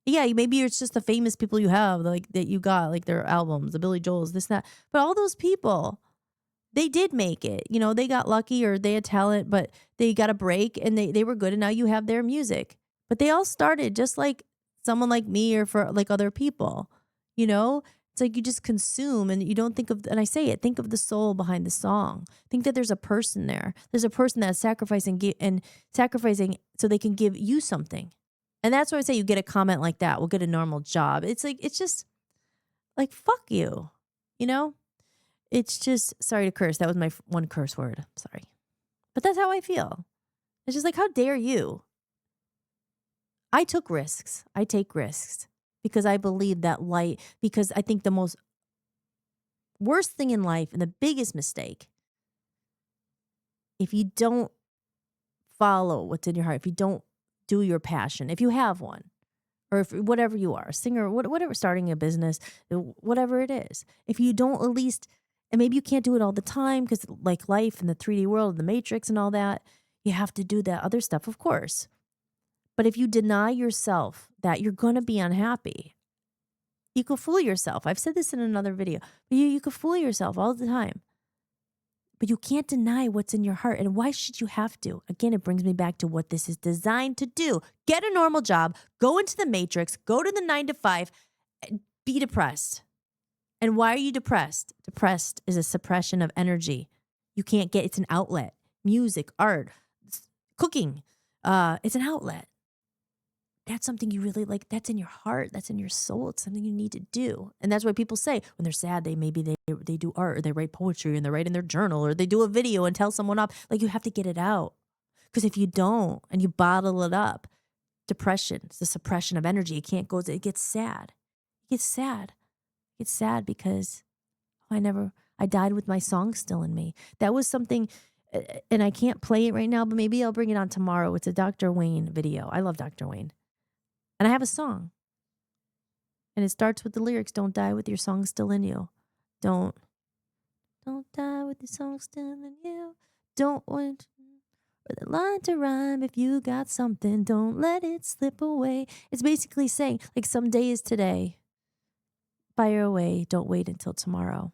Yeah, maybe it's just the famous people you have, like that you got, like their albums, the Billy Joels, this, that. But all those people, they did make it. They got lucky or they had talent, but they got a break and they were good. And now you have their music. But they all started just like someone like me or for like other people. It's like you just consume and you don't think of, and I say it, think of the soul behind the song. Think that there's a person there. There's a person that's sacrificing so they can give you something. And that's why I say you get a comment like that. We'll get a normal job. It's like, it's just like, fuck you. It's just, sorry to curse. That was my one curse word. Sorry. But that's how I feel. It's just like, how dare you? I took risks. I take risks. Because I believe that because I think the most worst thing in life and the biggest mistake, if you don't follow what's in your heart, if you don't do your passion, if you have one, or if whatever you are, a singer, whatever, starting a business, whatever it is, if you don't at least, and maybe you can't do it all the time because like life in the 3D world, the Matrix and all that, you have to do that other stuff, of course. But if you deny yourself that, you're going to be unhappy. You could fool yourself. I've said this in another video. But you could fool yourself all the time. But you can't deny what's in your heart. And why should you have to? Again, it brings me back to what this is designed to do. Get a normal job, go into the Matrix, go to the 9 to 5, and be depressed. And why are you depressed? Depressed is a suppression of energy. You can't it's an outlet. Music, art, cooking, it's an outlet. That's something you really like. That's in your heart. That's in your soul. It's something you need to do. And that's why people say when they're sad, they do art or they write poetry and they write in their journal or they do a video and tell someone off. Like, you have to get it out. Because if you don't and you bottle it up, depression, it's the suppression of energy. It gets sad. It gets sad. It gets sad because I died with my song still in me. That was something, and I can't play it right now, but maybe I'll bring it on tomorrow. It's a Dr. Wayne video. I love Dr. Wayne. And I have a song. And it starts with the lyrics, don't die with your song still in you. Don't die with your song still in you. Don't want the line to rhyme. If you got something, don't let it slip away. It's basically saying, like, someday is today. Fire away. Don't wait until tomorrow.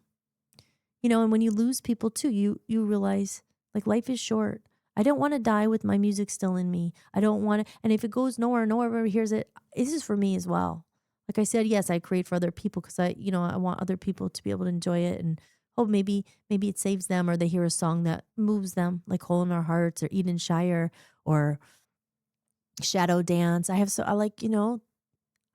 And when you lose people too, you realize, like, life is short. I don't want to die with my music still in me. I don't want to, and if it goes nowhere, no one ever hears it, this is for me as well. Like I said, yes, I create for other people because I want other people to be able to enjoy it and maybe it saves them or they hear a song that moves them, like Hole in Our Hearts or Eden Shire or Shadow Dance. I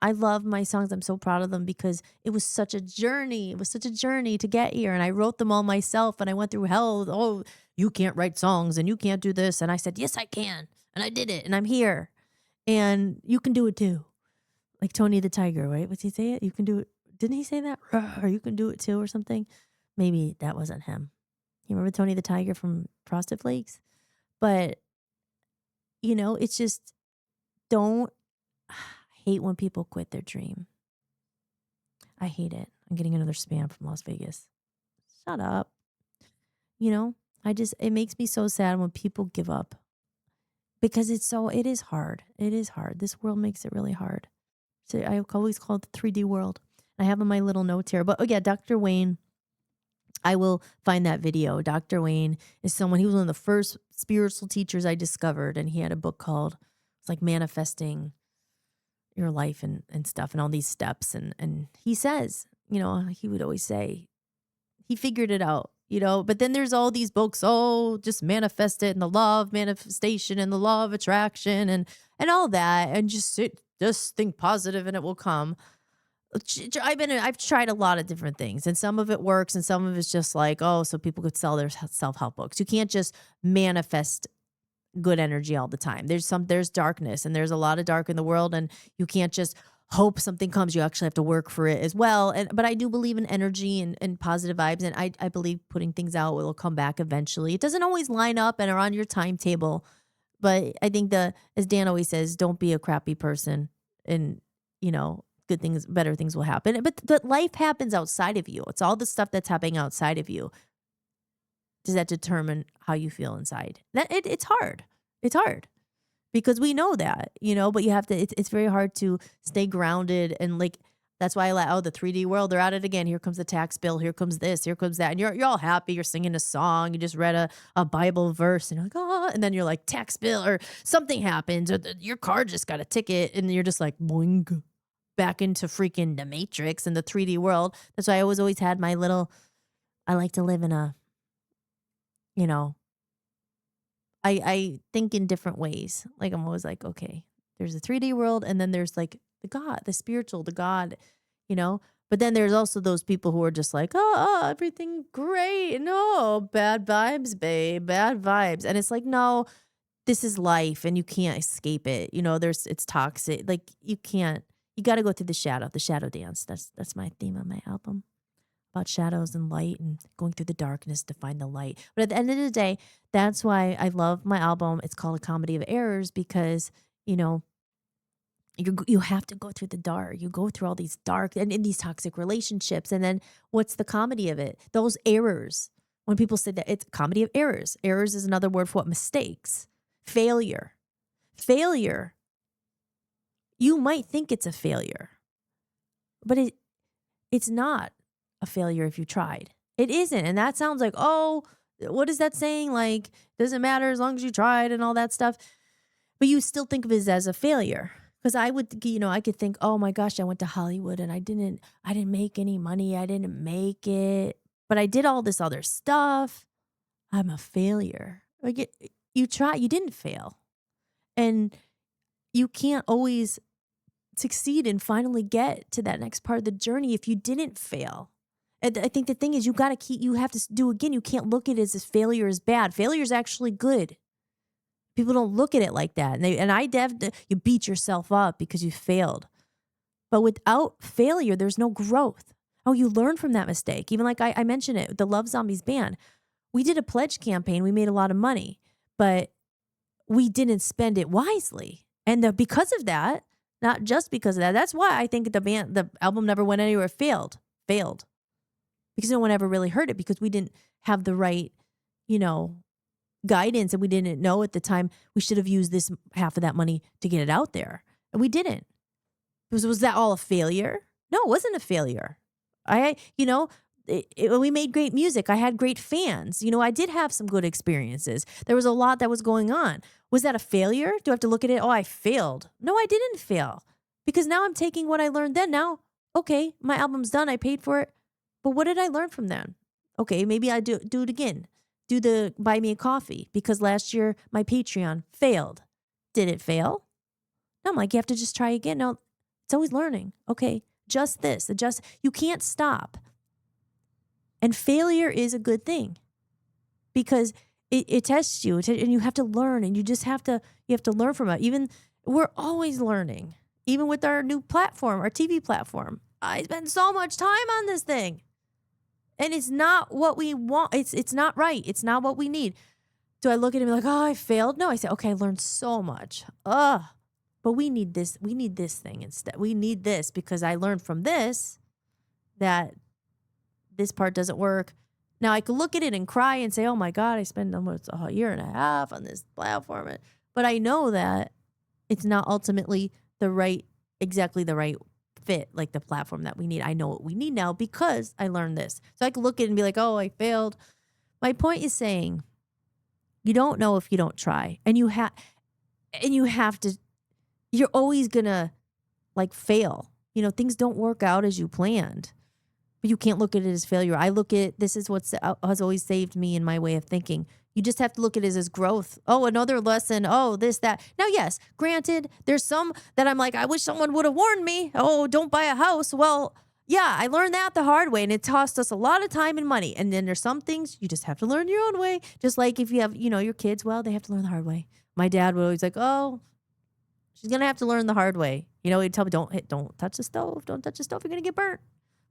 I love my songs. I'm so proud of them because it was such a journey. It was such a journey to get here. And I wrote them all myself and I went through hell. Oh, you can't write songs and you can't do this. And I said, yes, I can. And I did it and I'm here. And you can do it too. Like Tony the Tiger, right? What's he say it? You can do it. Didn't he say that? Or you can do it too or something? Maybe that wasn't him. You remember Tony the Tiger from Frosted Flakes? But, it's just don't hate when people quit their dream. I hate it. I'm getting another spam from Las Vegas. Shut up. It makes me so sad when people give up because it is hard. It is hard. This world makes it really hard. So I always call it the 3D world. I have in my little notes here. But yeah, Dr. Wayne, I will find that video. Dr. Wayne is he was one of the first spiritual teachers I discovered. And he had a book called, it's like Manifesting Your Life and stuff and all these steps. And he says, he would always say, he figured it out, but then there's all these books, just manifest it and the law of manifestation and the law of attraction and all that. And just think positive and it will come. I've tried a lot of different things and some of it works and some of it's just like, so people could sell their self-help books. You can't just manifest good energy all the time. There's darkness and there's a lot of dark in the world and you can't just hope something comes. You actually have to work for it as well. But I do believe in energy and positive vibes. And I believe putting things out will come back eventually. It doesn't always line up and are on your timetable. But I think as Dan always says, don't be a crappy person and, good things, better things will happen. But life happens outside of you. It's all the stuff that's happening outside of you. Does that determine how you feel inside? It's hard. It's hard because we know that, but you have to, it's very hard to stay grounded. And that's why the 3D world, they're at it again. Here comes the tax bill. Here comes this, here comes that. And you're all happy. You're singing a song. You just read a Bible verse and you're like, and then you're like tax bill or something happens or your car just got a ticket and you're just like, boing, back into freaking the Matrix and the 3D world. That's why I always had my I like to live in a, I think in different ways. Like I'm always like, okay, there's a 3D world and then there's like the God, the spiritual, the God, but then there's also those people who are just like, everything great. No, bad vibes, babe, bad vibes. And it's like, no, this is life and you can't escape it. It's toxic. Like you got to go through the shadow dance. That's my theme of my album. About shadows and light and going through the darkness to find the light. But at the end of the day, that's why I love my album. It's called A Comedy of Errors because, you have to go through the dark. You go through all these dark and in these toxic relationships. And then what's the comedy of it? Those errors. When people say that it's a comedy of errors. Errors is another word for what? Mistakes. Failure. You might think it's a failure, but it's not a failure if you tried. It isn't. And that sounds like, what is that saying? Like, doesn't matter as long as you tried and all that stuff. But you still think of it as a failure. Because I could think, oh my gosh, I went to Hollywood and I didn't make any money. I didn't make it, but I did all this other stuff. I'm a failure. Like you didn't fail. And you can't always succeed and finally get to that next part of the journey if you didn't fail. And I think the thing is you have to do again. You can't look at it as if failure is bad. Failure is actually good. People don't look at it like that. You beat yourself up because you failed. But without failure, there's no growth. You learn from that mistake. Even like I mentioned it, the Love Zombies band. We did a pledge campaign. We made a lot of money, but we didn't spend it wisely. And because of that, not just because of that, that's why I think the album never went anywhere. Failed. Because no one ever really heard it because we didn't have the right, guidance and we didn't know at the time we should have used this half of that money to get it out there. And we didn't. Was that all a failure? No, it wasn't a failure. We made great music. I had great fans. I did have some good experiences. There was a lot that was going on. Was that a failure? Do I have to look at it? I failed. No, I didn't fail because now I'm taking what I learned then. Now, okay, my album's done. I paid for it. But what did I learn from then? Okay, maybe I do it again. Do the buy me a coffee because last year my Patreon failed. Did it fail? No, I'm like, you have to just try again. No, It's always learning. Okay, just this, you can't stop. And failure is a good thing because it tests you and you have to learn, and you have to learn from it. Even we're always learning, even with our new platform, our TV platform. I spend so much time on this thing and it's not what we want. It's not right. It's not what we need. Do I look at it and be like, oh, I failed? No, I say, okay, I learned so much. But we need this. We need this thing instead. We need this because I learned from this that this part doesn't work. Now I could look at it and cry and say, oh my God, I spent almost a year and a half on this platform. But I know that it's not ultimately exactly the right fit, like the platform that we need. I know what we need now because I learned this. So I could look at it and be like, oh, I failed. My point is saying you don't know if you don't try. And you have to, you're always gonna like fail. Things don't work out as you planned. But you can't look at it as failure. I look at this is what has always saved me in my way of thinking. You just have to look at it as growth. Oh, another lesson. Oh, this, that. Now, yes, granted, there's some that I'm like, I wish someone would have warned me. Oh, don't buy a house. Well, yeah, I learned that the hard way, and it cost us a lot of time and money. And then there's some things you just have to learn your own way. Just like if you have, your kids, well, they have to learn the hard way. My dad would always like, oh, she's going to have to learn the hard way. He'd tell me, don't touch the stove. Don't touch the stove. You're going to get burnt.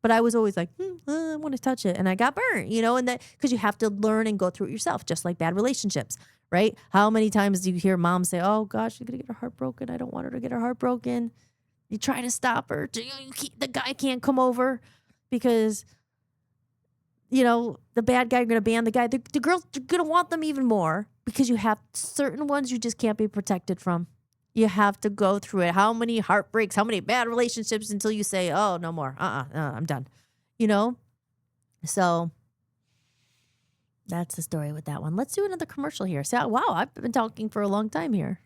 But I was always like, I want to touch it. And I got burnt, and that because you have to learn and go through it yourself, just like bad relationships, right? How many times do you hear mom say, oh gosh, she's going to get her heart broken. I don't want her to get her heart broken. You try to stop her. The guy can't come over because, the bad guy, you're going to ban the guy. The girls are going to want them even more because you have certain ones you just can't be protected from. You have to go through it. How many heartbreaks, how many bad relationships until you say, oh, no more. I'm done. So that's the story with that one. Let's do another commercial here. So, wow, I've been talking for a long time here.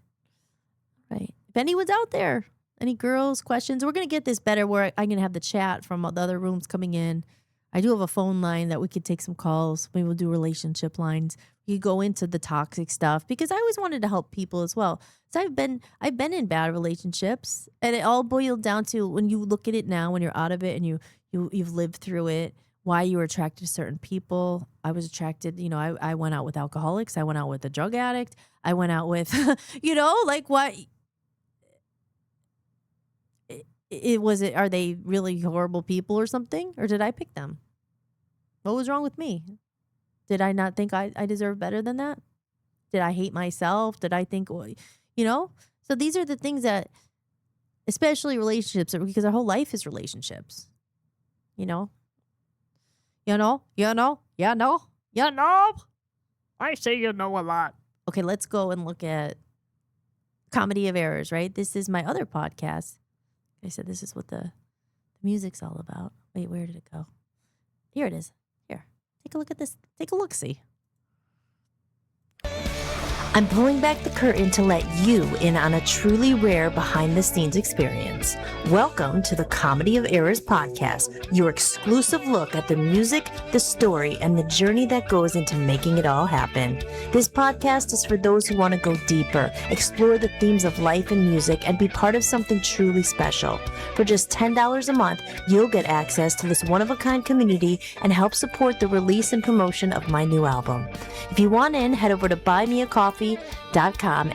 Right. If anyone's out there, any girls, questions, we're going to get this better where I'm going to have the chat from the other rooms coming in. I do have a phone line that we could take some calls. Maybe we'll do relationship lines. You go into the toxic stuff because I always wanted to help people as well. So I've been in bad relationships, and it all boiled down to when you look at it now, when you're out of it and you've lived through it, why you were attracted to certain people. I was attracted, I went out with alcoholics. I went out with a drug addict. I went out with, like what? Are they really horrible people or something? Or did I pick them? What was wrong with me? Did I not think I deserve better than that? Did I hate myself? Did I think, So these are the things that, especially relationships, because our whole life is relationships. I say you know a lot. Okay, let's go and look at Comedy of Errors, right? This is my other podcast. I said this is what the music's all about. Wait, where did it go? Here it is. Here, take a look at this. Take a look-see. I'm pulling back the curtain to let you in on a truly rare behind-the-scenes experience. Welcome to the Comedy of Errors podcast, your exclusive look at the music, the story, and the journey that goes into making it all happen. This podcast is for those who want to go deeper, explore the themes of life and music, and be part of something truly special. For just $10 a month, you'll get access to this one-of-a-kind community and help support the release and promotion of my new album. If you want in, head over to buymeacoffee.com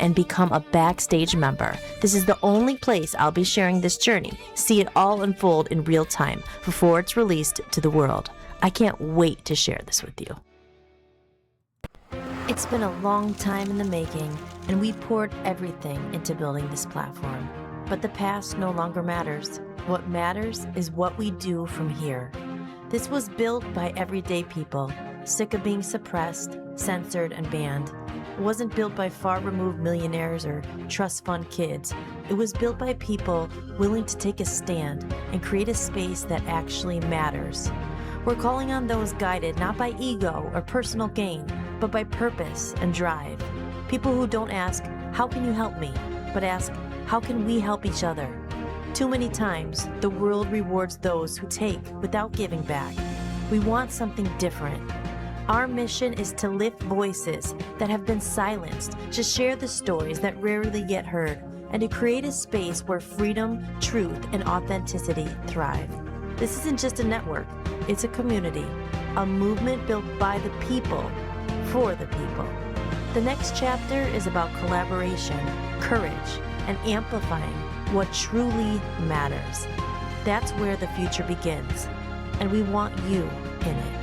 and become a backstage member. This is the only place I'll be sharing this journey. See it all unfold in real time before it's released to the world. I can't wait to share this with you. It's been a long time in the making, and we poured everything into building this platform. But the past no longer matters. What matters is what we do from here. This was built by everyday people, sick of being suppressed, censored, and banned. It wasn't built by far-removed millionaires or trust fund kids. It was built by people willing to take a stand and create a space that actually matters. We're calling on those guided not by ego or personal gain, but by purpose and drive. People who don't ask, how can you help me? But ask, how can we help each other? Too many times, the world rewards those who take without giving back. We want something different. Our mission is to lift voices that have been silenced, to share the stories that rarely get heard, and to create a space where freedom, truth, and authenticity thrive. This isn't just a network, it's a community, a movement built by the people, for the people. The next chapter is about collaboration, courage, and amplifying what truly matters. That's where the future begins, and we want you in it.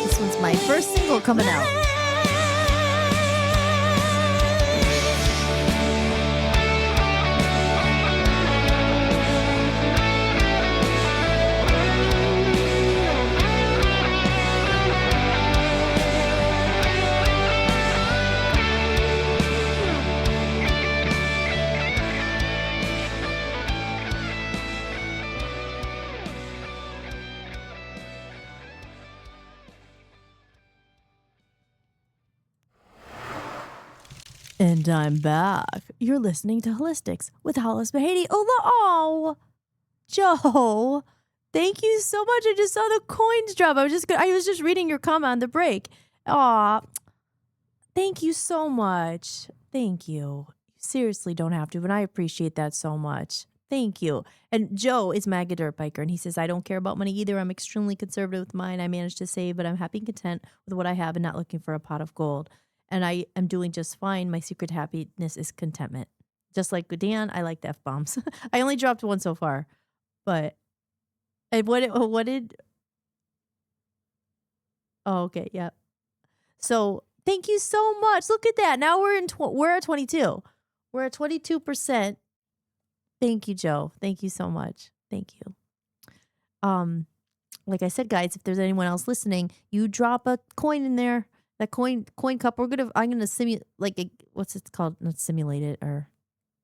This one's my first single coming out. And I'm back. You're listening to Hollis-tics with Hollis-tics. Oh, Joe, thank you so much. I just saw the coins drop. I was just reading your comment on the break. Aw, thank you so much. Thank you. You seriously don't have to, but I appreciate that so much. Thank you. And Joe is Mega Dirt Biker, and he says, I don't care about money either. I'm extremely conservative with mine. I managed to save, but I'm happy and content with what I have and not looking for a pot of gold. And I am doing just fine. My secret happiness is contentment. Just like Dan, I like the F-bombs. I only dropped one so far. But and what did oh, okay, yeah. So thank you so much. Look at that. Now we're at 22. We're at 22%. Thank you, Joe. Thank you so much. Thank you. Like I said, guys, if there's anyone else listening, you drop a coin in there. That coin cup, I'm gonna simulate, what's it called? Not simulate it, or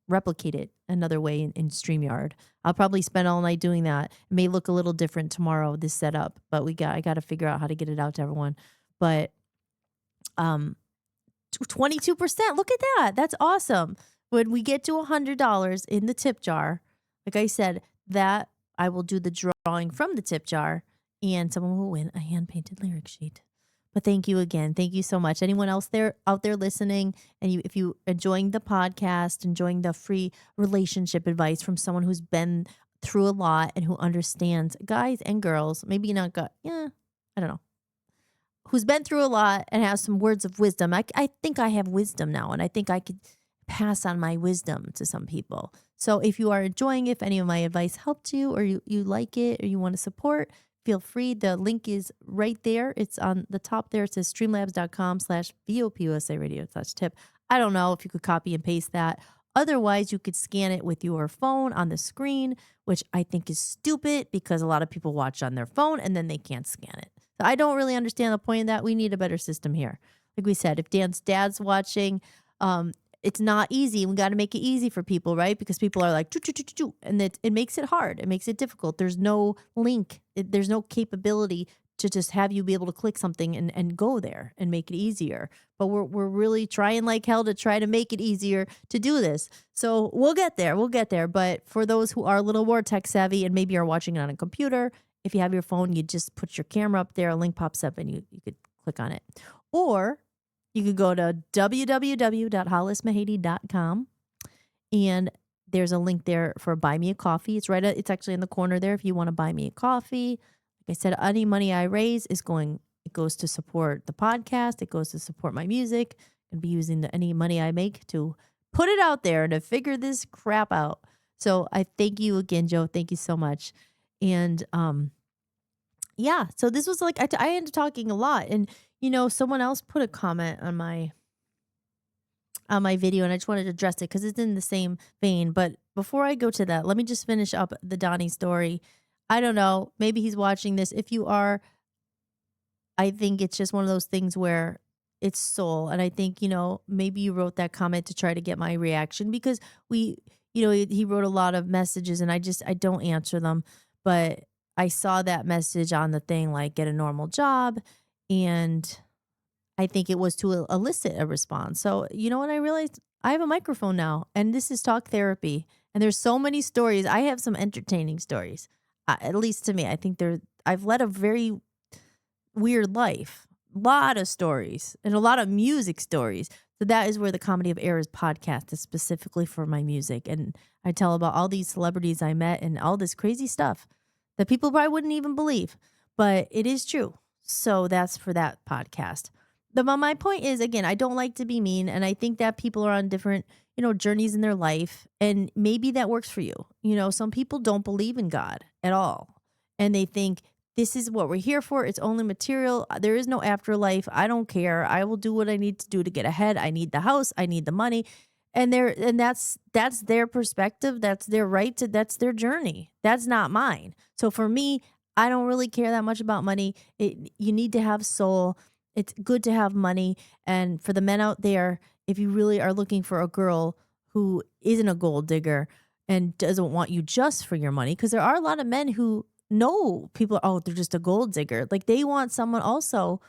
replicate it another way in StreamYard. I'll probably spend all night doing that. It may look a little different tomorrow, this setup, but I got to figure out how to get it out to everyone. But 22%, look at that. That's awesome. When we get to $100 in the tip jar, like I said, that I will do the drawing from the tip jar, and someone will win a hand-painted lyric sheet. But thank you again. Thank you so much. Anyone else out there listening, and if you enjoying the podcast, enjoying the free relationship advice from someone who's been through a lot and who understands, guys and girls, maybe not I don't know, who's been through a lot and has some words of wisdom. I think I have wisdom now, and I think I could pass on my wisdom to some people. So if you are enjoying it, if any of my advice helped you, or you like it, or you want to support, feel free. The link is right there. It's on the top there. It says streamlabs.com/VOPUSA radio/tip. I don't know if you could copy and paste that. Otherwise, you could scan it with your phone on the screen, which I think is stupid because a lot of people watch on their phone and then they can't scan it. So I don't really understand the point of that. We need a better system here. Like we said, if Dan's dad's watching, it's not easy. We got to make it easy for people, right? Because people are like, and it makes it hard. It makes it difficult. There's no link. There's no capability to just have you be able to click something and go there and make it easier. But we're really trying like hell to try to make it easier to do this. So we'll get there. We'll get there. But for those who are a little more tech savvy and maybe are watching it on a computer, if you have your phone, you just put your camera up there, a link pops up, and you could click on it. Or you could go to www.hollismahady.com, and there's a link there for Buy Me a Coffee. It's actually in the corner there if you want to buy me a coffee. Like I said, any money I raise it goes to support the podcast. It goes to support my music. I'm going to be using any money I make to put it out there and to figure this crap out. So I thank you again, Joe. Thank you so much. And yeah, so this was like, I ended up talking a lot, and someone else put a comment on my video, and I just wanted to address it because it's in the same vein. But before I go to that, let me just finish up the Donnie story. I don't know. Maybe he's watching this. If you are, I think it's just one of those things where it's soul. And I think, maybe you wrote that comment to try to get my reaction because he wrote a lot of messages and I don't answer them. But I saw that message on the thing, like get a normal job. And I think it was to elicit a response. So, what I realized? I have a microphone now, and this is talk therapy. And there's so many stories. I have some entertaining stories. At least to me, I think I've led a very weird life. Lot of stories and a lot of music stories. So that is where the Comedy of Errors podcast is specifically for my music. And I tell about all these celebrities I met and all this crazy stuff that people probably wouldn't even believe. But it is true. So that's for that podcast. But my point is, again, I don't like to be mean. And I think that people are on different, journeys in their life. And maybe that works for you. Some people don't believe in God at all. And they think this is what we're here for. It's only material. There is no afterlife. I don't care. I will do what I need to do to get ahead. I need the house. I need the money. And that's their perspective. That's their right to that's their journey. That's not mine. So for me, I don't really care that much about money. You need to have soul. It's good to have money. And for the men out there, if you really are looking for a girl who isn't a gold digger and doesn't want you just for your money, because there are a lot of men who know people, oh, they're just a gold digger. Like they want someone also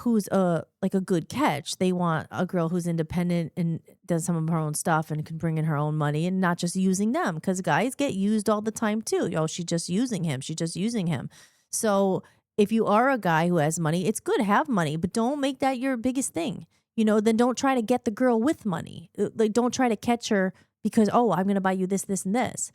who's like a good catch. They want a girl who's independent and does some of her own stuff and can bring in her own money and not just using them, because guys get used all the time too. She's just using him. She's just using him. So if you are a guy who has money, it's good to have money, but don't make that your biggest thing. Then don't try to get the girl with money. Like don't try to catch her because, oh, I'm going to buy you this, this, and this.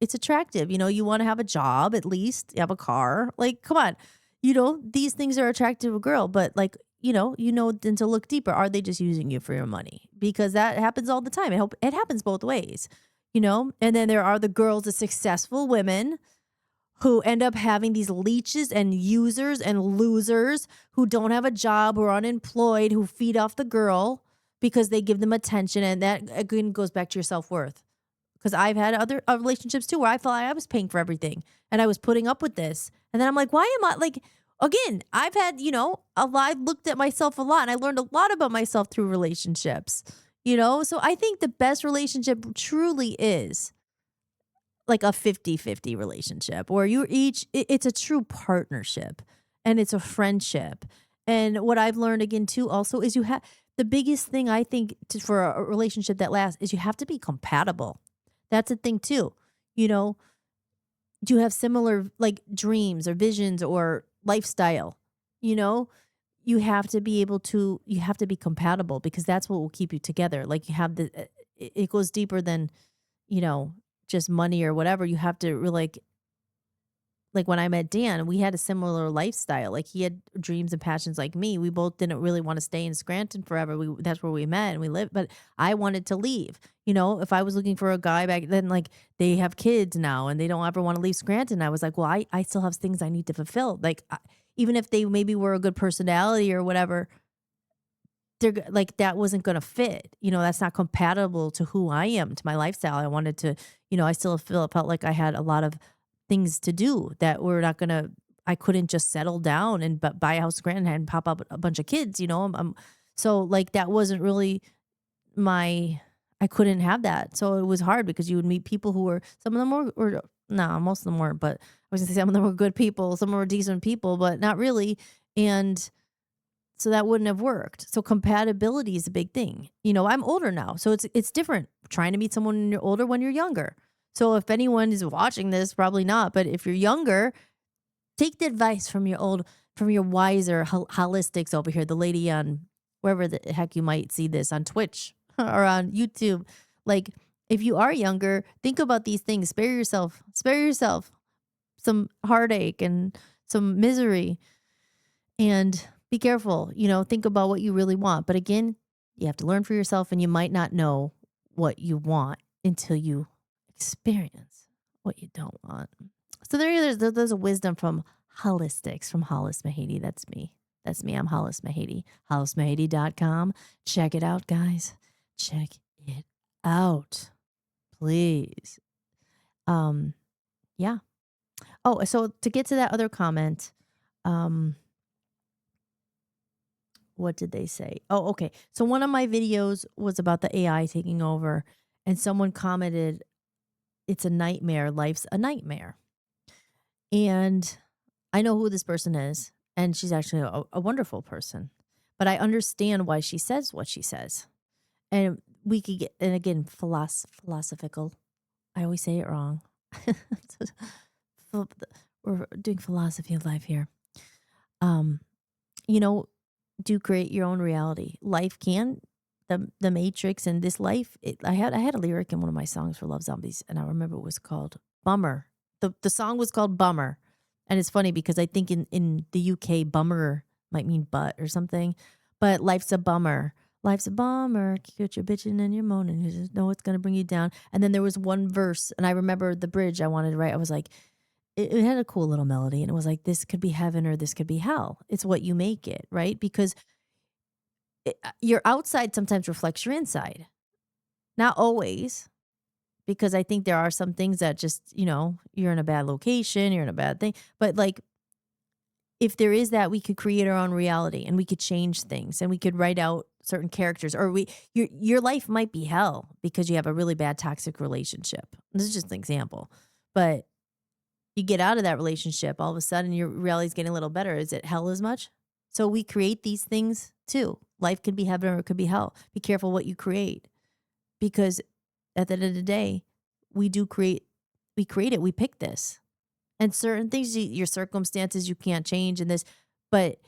It's attractive. You want to have a job, at least you have a car. Like, come on. These things are attractive to a girl, but like, then to look deeper, are they just using you for your money? Because that happens all the time. It happens both ways, and then there are the girls, the successful women who end up having these leeches and users and losers who don't have a job, who are unemployed, who feed off the girl because they give them attention. And that again goes back to your self-worth. Because I've had other relationships too where I felt like I was paying for everything and I was putting up with this. And then I'm like, why am I like, again, I've had, I looked at myself a lot and I learned a lot about myself through relationships, So I think the best relationship truly is like a 50-50 relationship where it's a true partnership and it's a friendship. And what I've learned again too also is the biggest thing I think for a relationship that lasts is you have to be compatible. That's a thing too. Do you have similar like dreams or visions or lifestyle? You have to be compatible because that's what will keep you together. Like it goes deeper than, just money or whatever. You have to really like when I met Dan, we had a similar lifestyle. Like he had dreams and passions like me. We both didn't really want to stay in Scranton forever. That's where we met and we lived, but I wanted to leave. If I was looking for a guy back then, like they have kids now and they don't ever want to leave Scranton. I was like, well, I still have things I need to fulfill. Like even if they maybe were a good personality or whatever, they're like, that wasn't going to fit. That's not compatible to who I am, to my lifestyle. I wanted to, I still felt like I had a lot of things to do that I couldn't just settle down and buy a house in Scranton and pop up a bunch of kids, so like that wasn't really I couldn't have that. So it was hard because you would meet people who were, some of them were no, most of them weren't, but I was gonna say some of them were good people, some were decent people, but not really. And so that wouldn't have worked. So compatibility is a big thing. I'm older now, so it's different trying to meet someone when you're older when you're younger. So if anyone is watching this, probably not. But if you're younger, take the advice from your wiser Hollis-tics over here, the lady on wherever the heck you might see this on Twitch or on YouTube. Like if you are younger, think about these things. Spare yourself some heartache and some misery, and be careful. Think about what you really want. But again, you have to learn for yourself, and you might not know what you want until you experience what you don't want. So there's a wisdom from Hollis-tics, from Hollis Mahady. That's me. I'm Hollis Mahady. HollisMahady.com. Check it out, guys. Check it out, please. Yeah. Oh, so to get to that other comment, what did they say? Oh, okay. So one of my videos was about the AI taking over, and someone commented, it's a nightmare. Life's a nightmare. And I know who this person is, and she's actually a wonderful person. But I understand why she says what she says. And we could get, and again, philosophical. I always say it wrong. We're doing philosophy of life here. Um, you know, do create your own reality. Life can the Matrix and this life. I had a lyric in one of my songs for Love Zombies, and I remember it was called Bummer. The song was called Bummer, and it's funny because I think in the UK bummer might mean butt or something, but life's a bummer. Life's a bummer. Quit your bitching and your moaning. You just know it's gonna bring you down. And then there was one verse, and I remember the bridge I wanted to write. I was like, it had a cool little melody, and it was like, this could be heaven or this could be hell. It's what you make it, right? Because your outside sometimes reflects your inside. Not always, because I think there are some things that just, you're in a bad location, you're in a bad thing. But like, if there is that, we could create our own reality and we could change things and we could write out certain characters, or your life might be hell because you have a really bad toxic relationship. This is just an example. But you get out of that relationship, all of a sudden your reality's getting a little better. Is it hell as much? So we create these things too. Life could be heaven or it could be hell. Be careful what you create, because at the end of the day, we create it. We pick this. And certain things, your circumstances, you can't change in this, but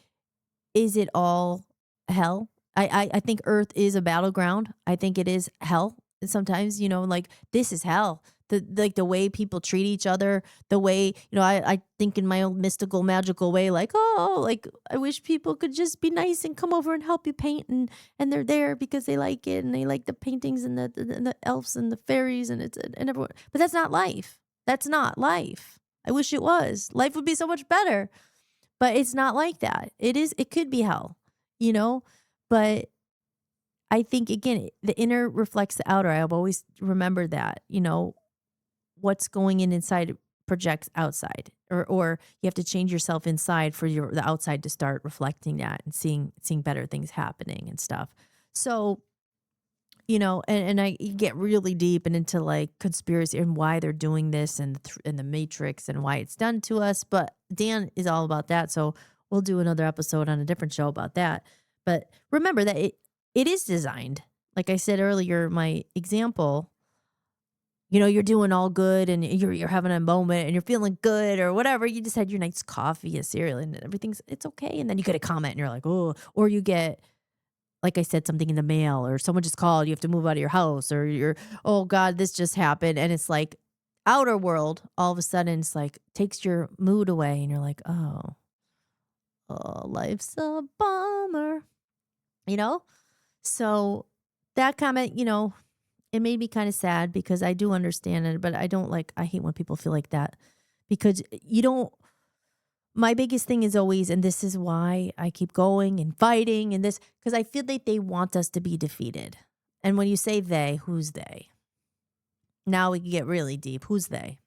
is it all hell? I think Earth is a battleground. I think it is hell. And sometimes, like, this is hell. The way people treat each other, the way, I think in my own mystical, magical way, like, oh, like, I wish people could just be nice and come over and help you paint, and they're there because they like it and they like the paintings and the elves and the fairies and everyone. But that's not life. That's not life. I wish it was. Life would be so much better. But it's not like that. It could be hell, but I think, again, the inner reflects the outer. I've always remembered that, what's going in inside projects outside, or you have to change yourself inside for the outside to start reflecting that and seeing better things happening and stuff. So, and I get really deep and into like conspiracy and why they're doing this and the Matrix and why it's done to us. But Dan is all about that. So we'll do another episode on a different show about that. But remember that it is designed. Like I said earlier, my example, you're doing all good and you're having a moment and you're feeling good or whatever. You just had your nice coffee and cereal and it's okay. And then you get a comment and you're like, oh, or you get, like I said, something in the mail, or someone just called, you have to move out of your house, or oh God, this just happened. And it's like outer world, all of a sudden it's like takes your mood away and you're like, oh, life's a bummer, So that comment, it made me kind of sad because I do understand it, but I hate when people feel like that, because my biggest thing is always, and this is why I keep going and fighting and this, because I feel like they want us to be defeated. And when you say they, who's they? Now we can get really deep. Who's they?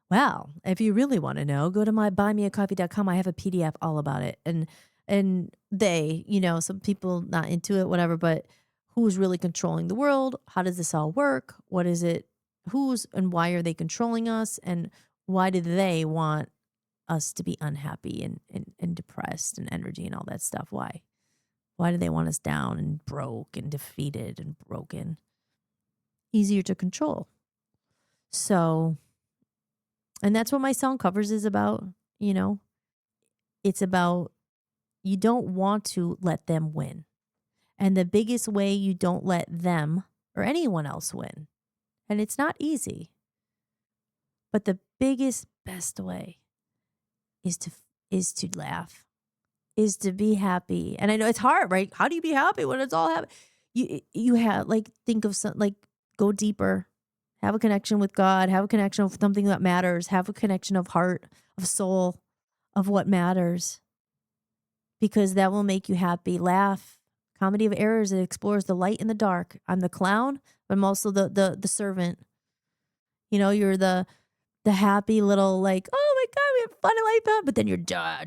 Well, if you really want to know, go to my buymeacoffee.com. I have a PDF all about it. And they, some people not into it, whatever, but who's really controlling the world? How does this all work? What is it? Who's and why are they controlling us? And why do they want us to be unhappy and depressed and energy and all that stuff? Why do they want us down and broke and defeated and broken? Easier to control. So, and that's what my song Covers is about. It's about, you don't want to let them win. And the biggest way you don't let them or anyone else win, and it's not easy, but the biggest, best way is to laugh, is to be happy. And I know it's hard, right? How do you be happy when it's all happy? You have, like, think of some, like, go deeper, have a connection with God, have a connection with something that matters, have a connection of heart, of soul, of what matters, because that will make you happy. Laugh. Comedy of Errors, it explores the light and the dark. I'm the clown, but I'm also the servant. You're the happy little, like, oh my God, we have fun in life, but then you're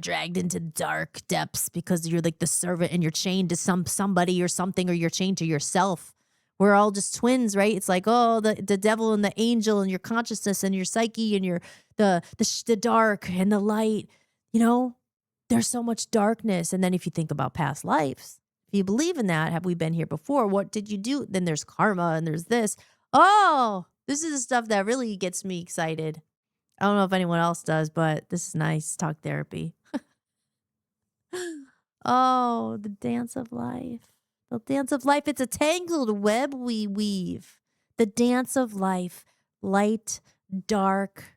dragged into dark depths because you're like the servant and you're chained to somebody or something, or you're chained to yourself. We're all just twins, right? It's like, oh, the devil and the angel and your consciousness and your psyche and your the dark and the light. There's so much darkness. And then if you think about past lives, if you believe in that, have we been here before? What did you do? Then there's karma and there's this. Oh, This is the stuff that really gets me excited. I don't know if anyone else does, but this is nice talk therapy. Oh, the dance of life. The dance of life. It's a tangled web we weave. The dance of life. Light, dark.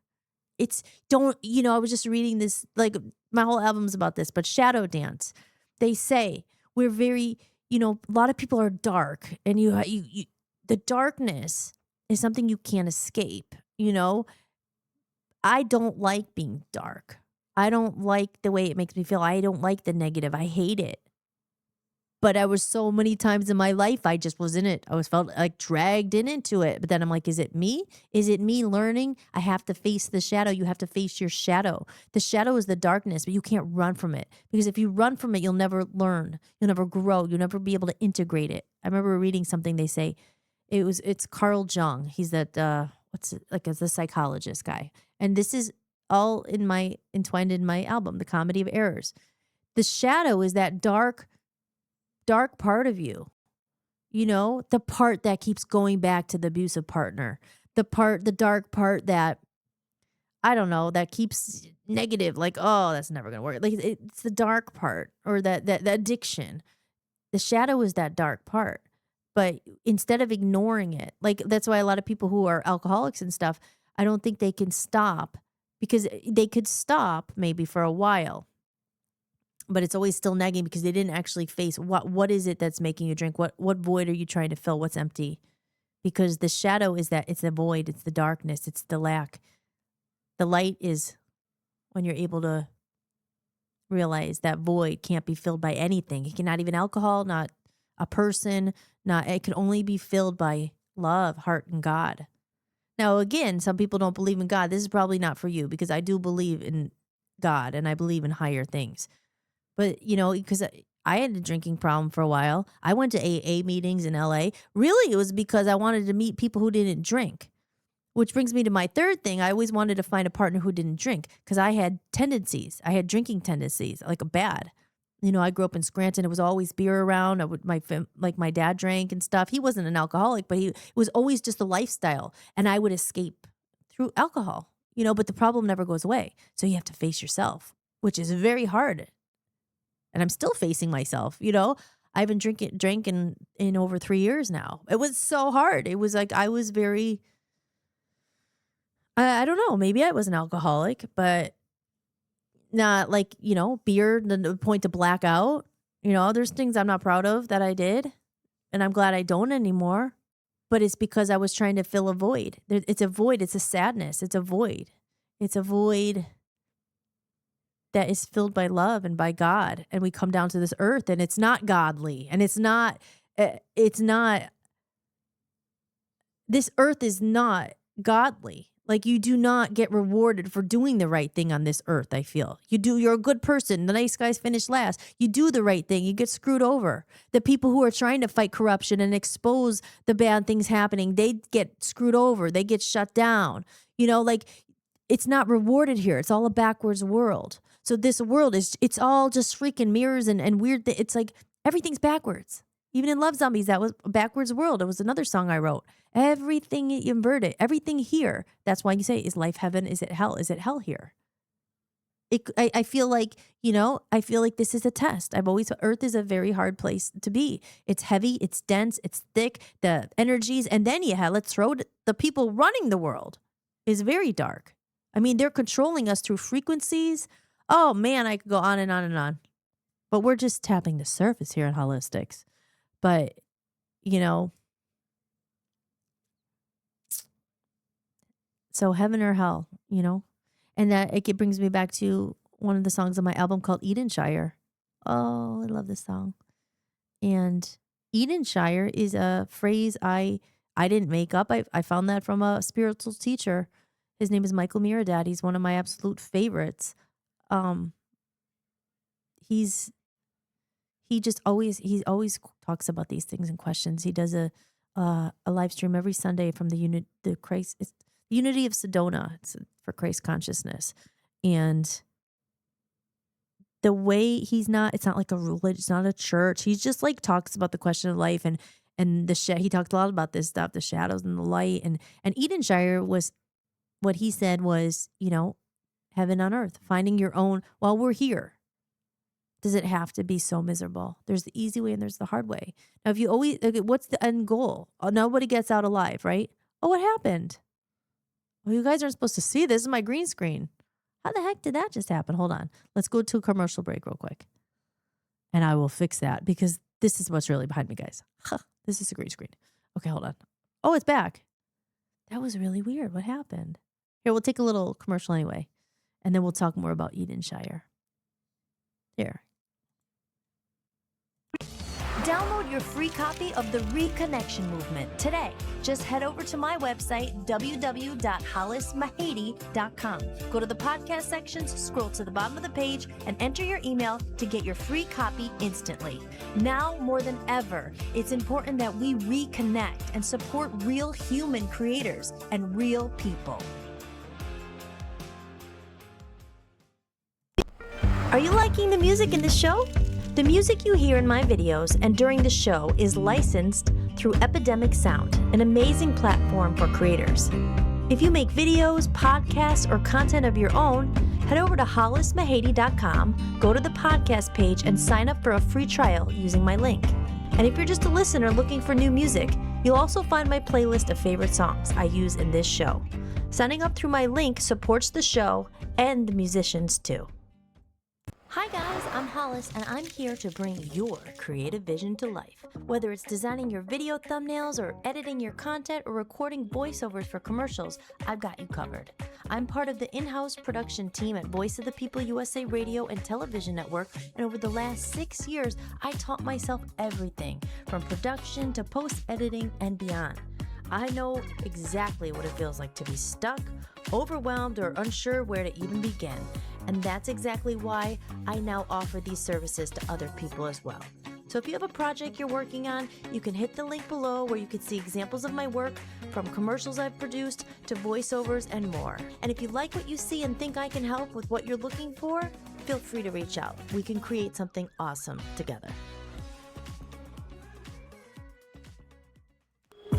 It's don't, I was just reading this, like my whole album's about this, but shadow dance. They say we're very, a lot of people are dark and the darkness is something you can't escape, I don't like being dark. I don't like the way it makes me feel. I don't like the negative. I hate it. But I was so many times in my life, I just was in it. I was felt like dragged into it. But then I'm like, is it me? Is it me learning? I have to face the shadow. You have to face your shadow. The shadow is the darkness, but you can't run from it. Because if you run from it, you'll never learn. You'll never grow. You'll never be able to integrate it. I remember reading something they say, it's Carl Jung. He's that what's it, like as a psychologist guy. And this is all entwined in my album, The Comedy of Errors. The shadow is that dark part of you, the part that keeps going back to the abusive partner, the dark part that, I don't know, that keeps negative, like, oh, that's never going to work. Like it's the dark part or that the addiction. The shadow is that dark part. But instead of ignoring it, like that's why a lot of people who are alcoholics and stuff, I don't think they can stop because they could stop maybe for a while, but it's always still nagging because they didn't actually face what is it that's making you drink? What void are you trying to fill? What's empty? Because the shadow is that it's the void, it's the darkness, it's the lack. The light is when you're able to realize that void can't be filled by anything. It cannot even alcohol, not a person, it can only be filled by love, heart, and God. Now, again, some people don't believe in God. This is probably not for you because I do believe in God and I believe in higher things. But, because I had a drinking problem for a while. I went to AA meetings in LA. Really, it was because I wanted to meet people who didn't drink, which brings me to my third thing. I always wanted to find a partner who didn't drink because I had tendencies. I had drinking tendencies, like a bad. I grew up in Scranton. It was always beer around. My dad drank and stuff. He wasn't an alcoholic, but it was always just a lifestyle. And I would escape through alcohol, but the problem never goes away. So you have to face yourself, which is very hard. And I'm still facing myself, I haven't drank in over 3 years now. It was so hard. It was like I was very, I don't know, maybe I was an alcoholic, but not like, beer, the point to black out. There's things I'm not proud of that I did, and I'm glad I don't anymore. But it's because I was trying to fill a void. It's a void. It's a sadness. It's a void. It's a void that is filled by love and by God. And we come down to this earth and it's not godly. And this earth is not godly. Like you do not get rewarded for doing the right thing on this earth, I feel. You're a good person. The nice guys finish last. You do the right thing. You get screwed over. The people who are trying to fight corruption and expose the bad things happening, they get screwed over. They get shut down. It's not rewarded here. It's all a backwards world. So this world it's all just freaking mirrors and weird. It's like everything's backwards. Even in Love Zombies, that was a backwards world. It was another song I wrote. Everything inverted. Everything here. That's why you say, is life heaven? Is it hell? Is it hell here? I feel like, I feel like this is a test. Earth is a very hard place to be. It's heavy, it's dense, it's thick, the energies. And then let's throw the people running the world is very dark. I mean, they're controlling us through frequencies. Oh man, I could go on and on and on. But we're just tapping the surface here at Hollis-tics. But, so heaven or hell, and that it brings me back to one of the songs on my album called Edenshire. Oh, I love this song. And Edenshire is a phrase I didn't make up. I found that from a spiritual teacher. His name is Michael Miradad. He's one of my absolute favorites. He always talks about these things and questions. He does a live stream every Sunday from the Unity of Sedona. It's for Christ consciousness. And the way it's not like a religion, it's not a church. He just like talks about the question of life. And And he talked a lot about this stuff, the shadows and the light. And Edenshire was, what he said was, heaven on earth, finding your own while we're here. Does it have to be so miserable? There's the easy way and there's the hard way. Now, if you always, okay, what's the end goal? Oh, nobody gets out alive, right? Oh, what happened? Well, you guys aren't supposed to see this. This is my green screen. How the heck did that just happen? Hold on. Let's go to a commercial break real quick. And I will fix that because this is what's really behind me, guys. This is a green screen. Okay, hold on. Oh, it's back. That was really weird. What happened? Here, we'll take a little commercial anyway. And then we'll talk more about Edenshire. Here. Download your free copy of The Reconnection Movement today. Just head over to my website, www.hollismahady.com. Go to the podcast sections, scroll to the bottom of the page, and enter your email to get your free copy instantly. Now more than ever, it's important that we reconnect and support real human creators and real people. Are you liking the music in this show? The music you hear in my videos and during the show is licensed through Epidemic Sound, an amazing platform for creators. If you make videos, podcasts, or content of your own, head over to hollismahady.com, go to the podcast page, and sign up for a free trial using my link. And if you're just a listener looking for new music, you'll also find my playlist of favorite songs I use in this show. Signing up through my link supports the show and the musicians too. Hi guys, I'm Hollis, and I'm here to bring your creative vision to life. Whether it's designing your video thumbnails or editing your content or recording voiceovers for commercials, I've got you covered. I'm part of the in-house production team at Voice of the People USA Radio and Television Network, and over the last 6 years, I taught myself everything from production to post-editing and beyond. I know exactly what it feels like to be stuck, overwhelmed, or unsure where to even begin. And that's exactly why I now offer these services to other people as well. So if you have a project you're working on, you can hit the link below where you can see examples of my work, from commercials I've produced to voiceovers and more. And if you like what you see and think I can help with what you're looking for, feel free to reach out. We can create something awesome together.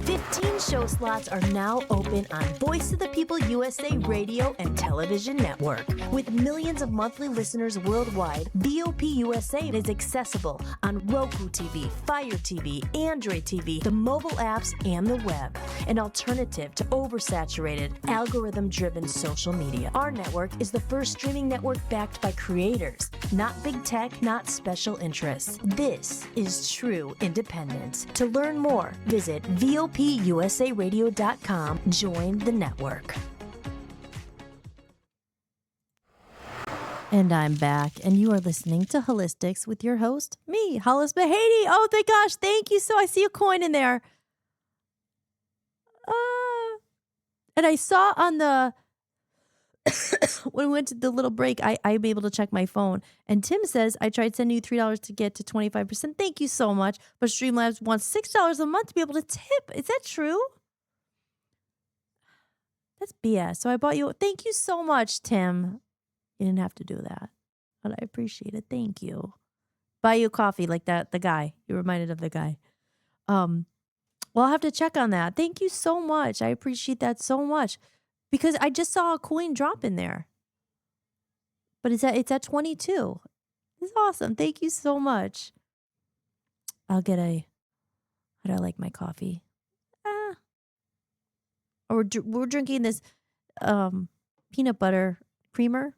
15 show slots are now open on Voice of the People USA Radio and Television Network. With millions of monthly listeners worldwide, VOP USA is accessible on Roku TV, Fire TV, Android TV, the mobile apps, and the web. An alternative to oversaturated, algorithm-driven social media. Our network is the first streaming network backed by creators, not big tech, not special interests. This is true independence. To learn more, visit VOPUSARadio.com. Join the network. And I'm back, and you are listening to Hollis-tics with your host, me, Hollis Mahady. Oh, thank gosh, thank you. So I see a coin in there. And I saw on the, when we went to the little break, I'm able to check my phone. And Tim says, I tried sending you $3 to get to 25%. Thank you so much. But Streamlabs wants $6 a month to be able to tip. Is that true? That's BS. So I bought you, thank you so much, Tim. You didn't have to do that, but I appreciate it. Thank you. Buy you coffee like that, the guy. You reminded of the guy. Well, I'll have to check on that. Thank you so much. I appreciate that so much because I just saw a coin drop in there. But it's at 22. It's awesome. Thank you so much. I'll get how do I like my coffee? We're drinking this peanut butter creamer.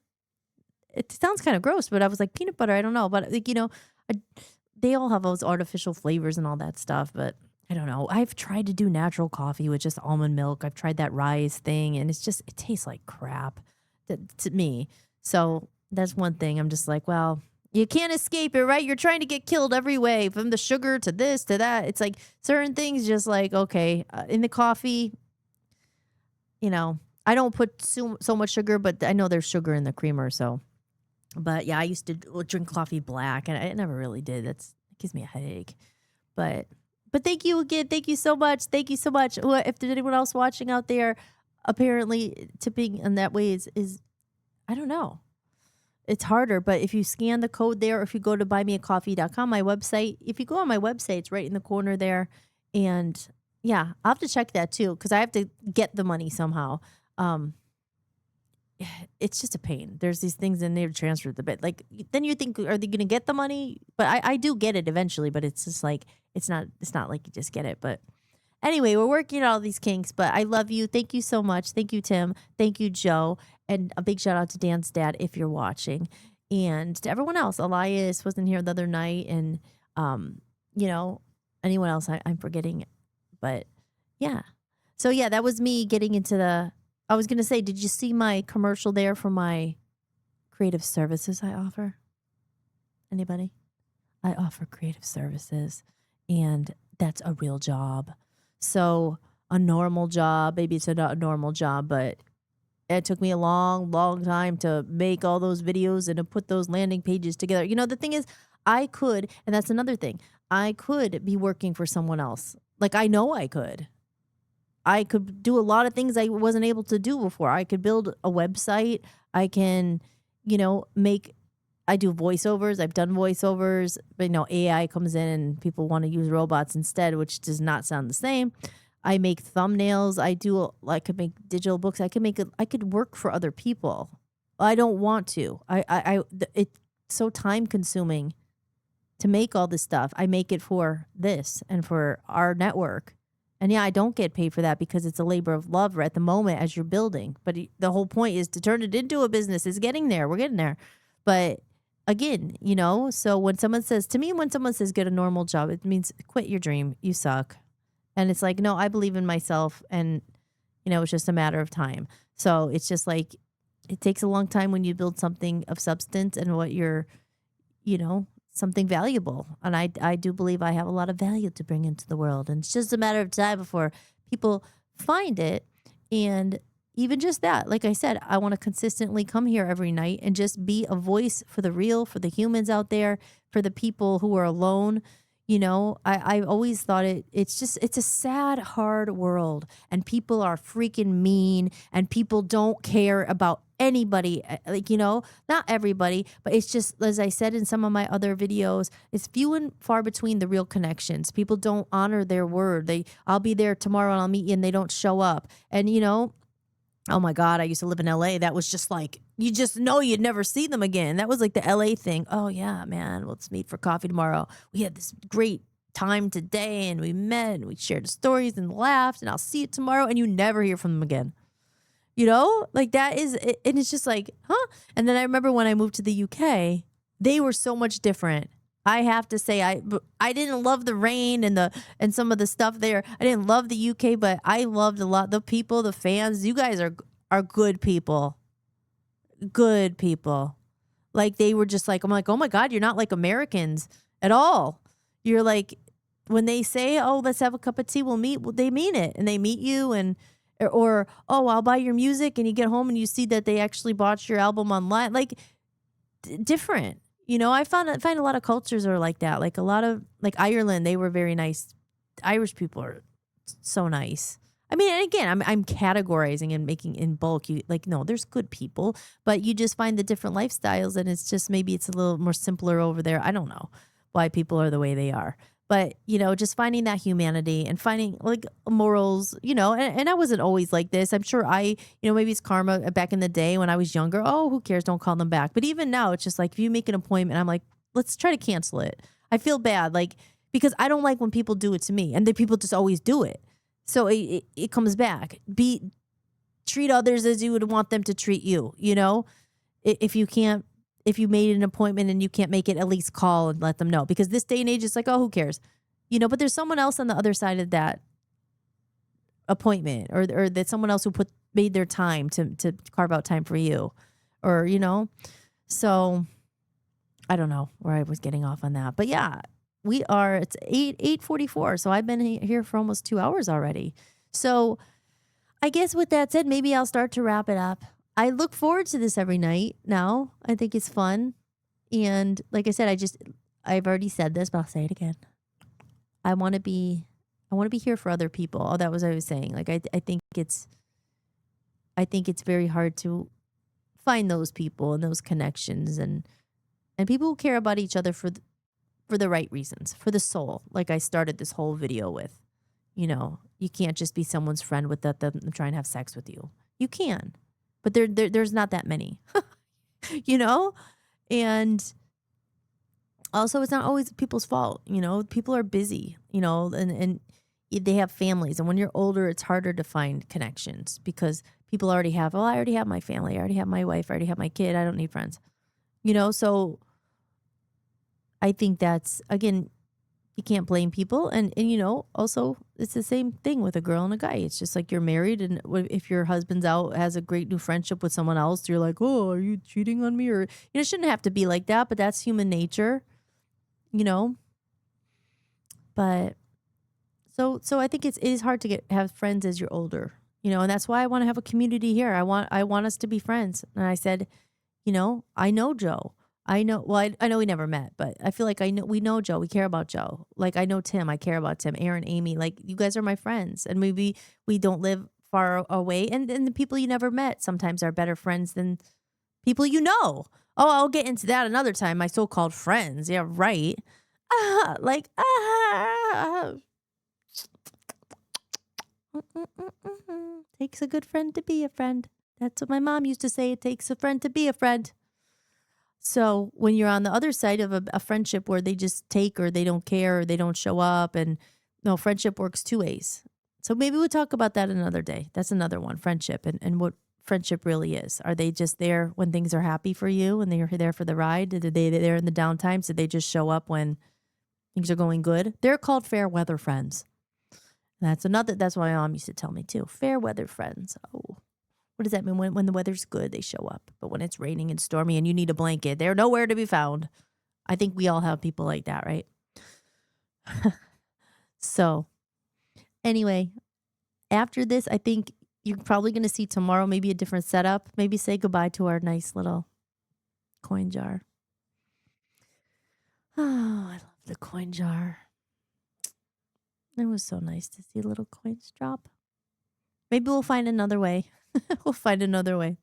It sounds kind of gross, but I was like, peanut butter, I don't know. But, like, they all have those artificial flavors and all that stuff. But I don't know. I've tried to do natural coffee with just almond milk. I've tried that rise thing, and it tastes like crap to me. So that's one thing. I'm just like, well, you can't escape it, right? You're trying to get killed every way, from the sugar to this to that. It's like certain things just like, okay, in the coffee, I don't put so much sugar, but I know there's sugar in the creamer, so. But yeah, I used to drink coffee black, and I never really did. It gives me a headache. But thank you again. Thank you so much. Thank you so much. If there's anyone else watching out there, apparently tipping in that way is I don't know. It's harder, but if you scan the code there, or if you go to buymeacoffee.com, my website, if you go on my website, it's right in the corner there. And yeah, I'll have to check that too because I have to get the money somehow. Um, it's just a pain. There's these things in there to transfer the bit. Like then you think, are they going to get the money? But I do get it eventually. But it's just like it's not like you just get it. But anyway, we're working out all these kinks. But I love you. Thank you so much. Thank you, Tim. Thank you, Joe. And a big shout out to Dan's dad if you're watching, and to everyone else. Elias wasn't here the other night, and you know, anyone else I'm forgetting. But yeah, so yeah, that was me getting into the. I was gonna say, did you see my commercial there for my creative services I offer? Anybody? I offer creative services, and that's a real job. So a normal job, maybe it's not a normal job, but it took me a long, long time to make all those videos and to put those landing pages together. You know, the thing is, I could, and that's another thing, I could be working for someone else. Like I know I could. I could do a lot of things I wasn't able to do before. I could build a website. I can, I do voiceovers. I've done voiceovers, but AI comes in and people want to use robots instead, which does not sound the same. I make thumbnails. I could make digital books. I could work for other people. I don't want to. It's so time consuming to make all this stuff. I make it for this and for our network. And yeah, I don't get paid for that because it's a labor of love at the moment as you're building. But the whole point is to turn it into a business. It's getting there. We're getting there. But again, so when someone says, get a normal job, it means quit your dream. You suck. And it's like, no, I believe in myself. And, it's just a matter of time. So it's just like, it takes a long time when you build something of substance and what you're, something valuable. And I do believe I have a lot of value to bring into the world. And it's just a matter of time before people find it. And even just that, like I said, I want to consistently come here every night and just be a voice for the real, for the humans out there, for the people who are alone. I've always thought it's a sad, hard world, and people are freaking mean, and people don't care about anybody. Not everybody, but it's just, as I said in some of my other videos, it's few and far between the real connections. People don't honor their word. I'll be there tomorrow and I'll meet you, and they don't show up. And oh my God, I used to live in LA. That was just like, you just know you'd never see them again. That was like the LA thing. Oh yeah, man, let's meet for coffee tomorrow. We had this great time today and we met and we shared stories and laughed, and I'll see you tomorrow, and you never hear from them again. Like that is, and it's just like, huh? And then I remember when I moved to the UK, they were so much different. I have to say, I didn't love the rain and some of the stuff there. I didn't love the UK, but I loved a lot the people, the fans. You guys are good people. Good people. Like they were just like, I'm like, oh my God, you're not like Americans at all. You're like, when they say, oh, let's have a cup of tea, we'll meet, well, they mean it, and they meet you, and or oh, I'll buy your music, and you get home and you see that they actually bought your album online. Like different. I find a lot of cultures are like that. Like a lot of, like Ireland, they were very nice. Irish people are so nice. I mean, and again, I'm categorizing and making in bulk. No, there's good people, but you just find the different lifestyles, and it's just, maybe it's a little more simpler over there. I don't know why people are the way they are. But, just finding that humanity and finding like morals, and I wasn't always like this. I'm sure maybe it's karma back in the day when I was younger. Oh, who cares? Don't call them back. But even now, it's just like, if you make an appointment, I'm like, let's try to cancel it. I feel bad, because I don't like when people do it to me, and the people just always do it. So it comes back. Treat others as you would want them to treat you, If you made an appointment and you can't make it, at least call and let them know. Because this day and age, it's like, oh, who cares? But there's someone else on the other side of that appointment, or that someone else who made their time to carve out time for you, or, So I don't know where I was getting off on that. But yeah, it's 8:44. So I've been here for almost 2 hours already. So I guess with that said, maybe I'll start to wrap it up. I look forward to this every night now. I think it's fun. And like I said, I've already said this, but I'll say it again. I want to be here for other people. Oh, that was what I was saying. Like, I think it's very hard to find those people and those connections and people who care about each other for the right reasons, for the soul. Like I started this whole video with, You can't just be someone's friend with them trying to have sex with you. You can, but there's not that many, and also it's not always people's fault. People are busy, and they have families. And when you're older, it's harder to find connections because people already have, I already have my family. I already have my wife. I already have my kid. I don't need friends, so I think that's, again, you can't blame people. And also it's the same thing with a girl and a guy. It's just like you're married, and if your husband's out, has a great new friendship with someone else, you're like, oh, are you cheating on me? Or, it shouldn't have to be like that, but that's human nature, but so I think it is hard to have friends as you're older, and that's why I want to have a community here. I want us to be friends. And I said, I know Joe. I know, well, I know we never met, but I feel like we know Joe. We care about Joe. Like, I know Tim. I care about Tim, Aaron, Amy. Like, you guys are my friends. And maybe we don't live far away. And the people you never met sometimes are better friends than people you know. Oh, I'll get into that another time. My so-called friends. Yeah, right. Takes a good friend to be a friend. That's what my mom used to say. It takes a friend to be a friend. So when you're on the other side of a friendship where they just take, or they don't care, or they don't show up, and no, friendship works two ways. So maybe we'll talk about that another day. That's another one, friendship, and what friendship really is. Are they just there when things are happy for you and they're there for the ride? Are they there in the downtimes? Did they just show up when things are going good? They're called fair weather friends. That's what my mom used to tell me too. Fair weather friends. Oh. What does that mean? When the weather's good, they show up. But when it's raining and stormy and you need a blanket, they're nowhere to be found. I think we all have people like that, right? So anyway, after this, I think you're probably going to see tomorrow maybe a different setup. Maybe say goodbye to our nice little coin jar. Oh, I love the coin jar. It was so nice to see little coins drop. Maybe we'll find another way. We'll find another way.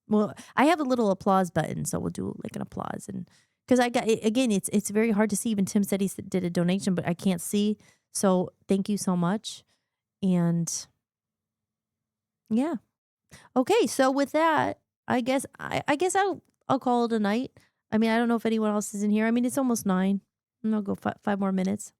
Well, I have a little applause button, so we'll do like an applause. And because I got, again, it's very hard to see. Even Tim said he did a donation, but I can't see. So thank you so much. And yeah. Okay. So with that, I guess I'll call it a night. I mean, I don't know if anyone else is in here. I mean, it's almost 9. And I'll go 5 more minutes.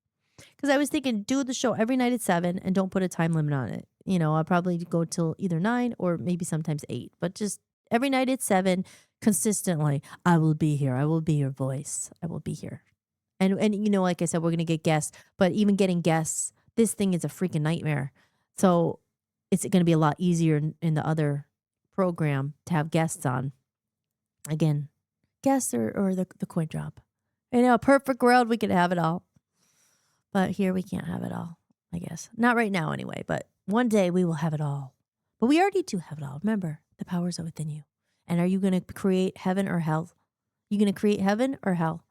Because I was thinking, do the show every night at 7 and don't put a time limit on it. I'll probably go till either 9 or maybe sometimes 8. But just every night at 7, consistently, I will be here. I will be your voice. I will be here. And like I said, we're going to get guests. But even getting guests, this thing is a freaking nightmare. So it's going to be a lot easier in the other program to have guests on. Again, guests or the coin drop. In a perfect world, we could have it all. But here we can't have it all, I guess. Not right now anyway, but one day we will have it all. But we already do have it all. Remember, the powers are within you. And are you going to create heaven or hell? You going to create heaven or hell?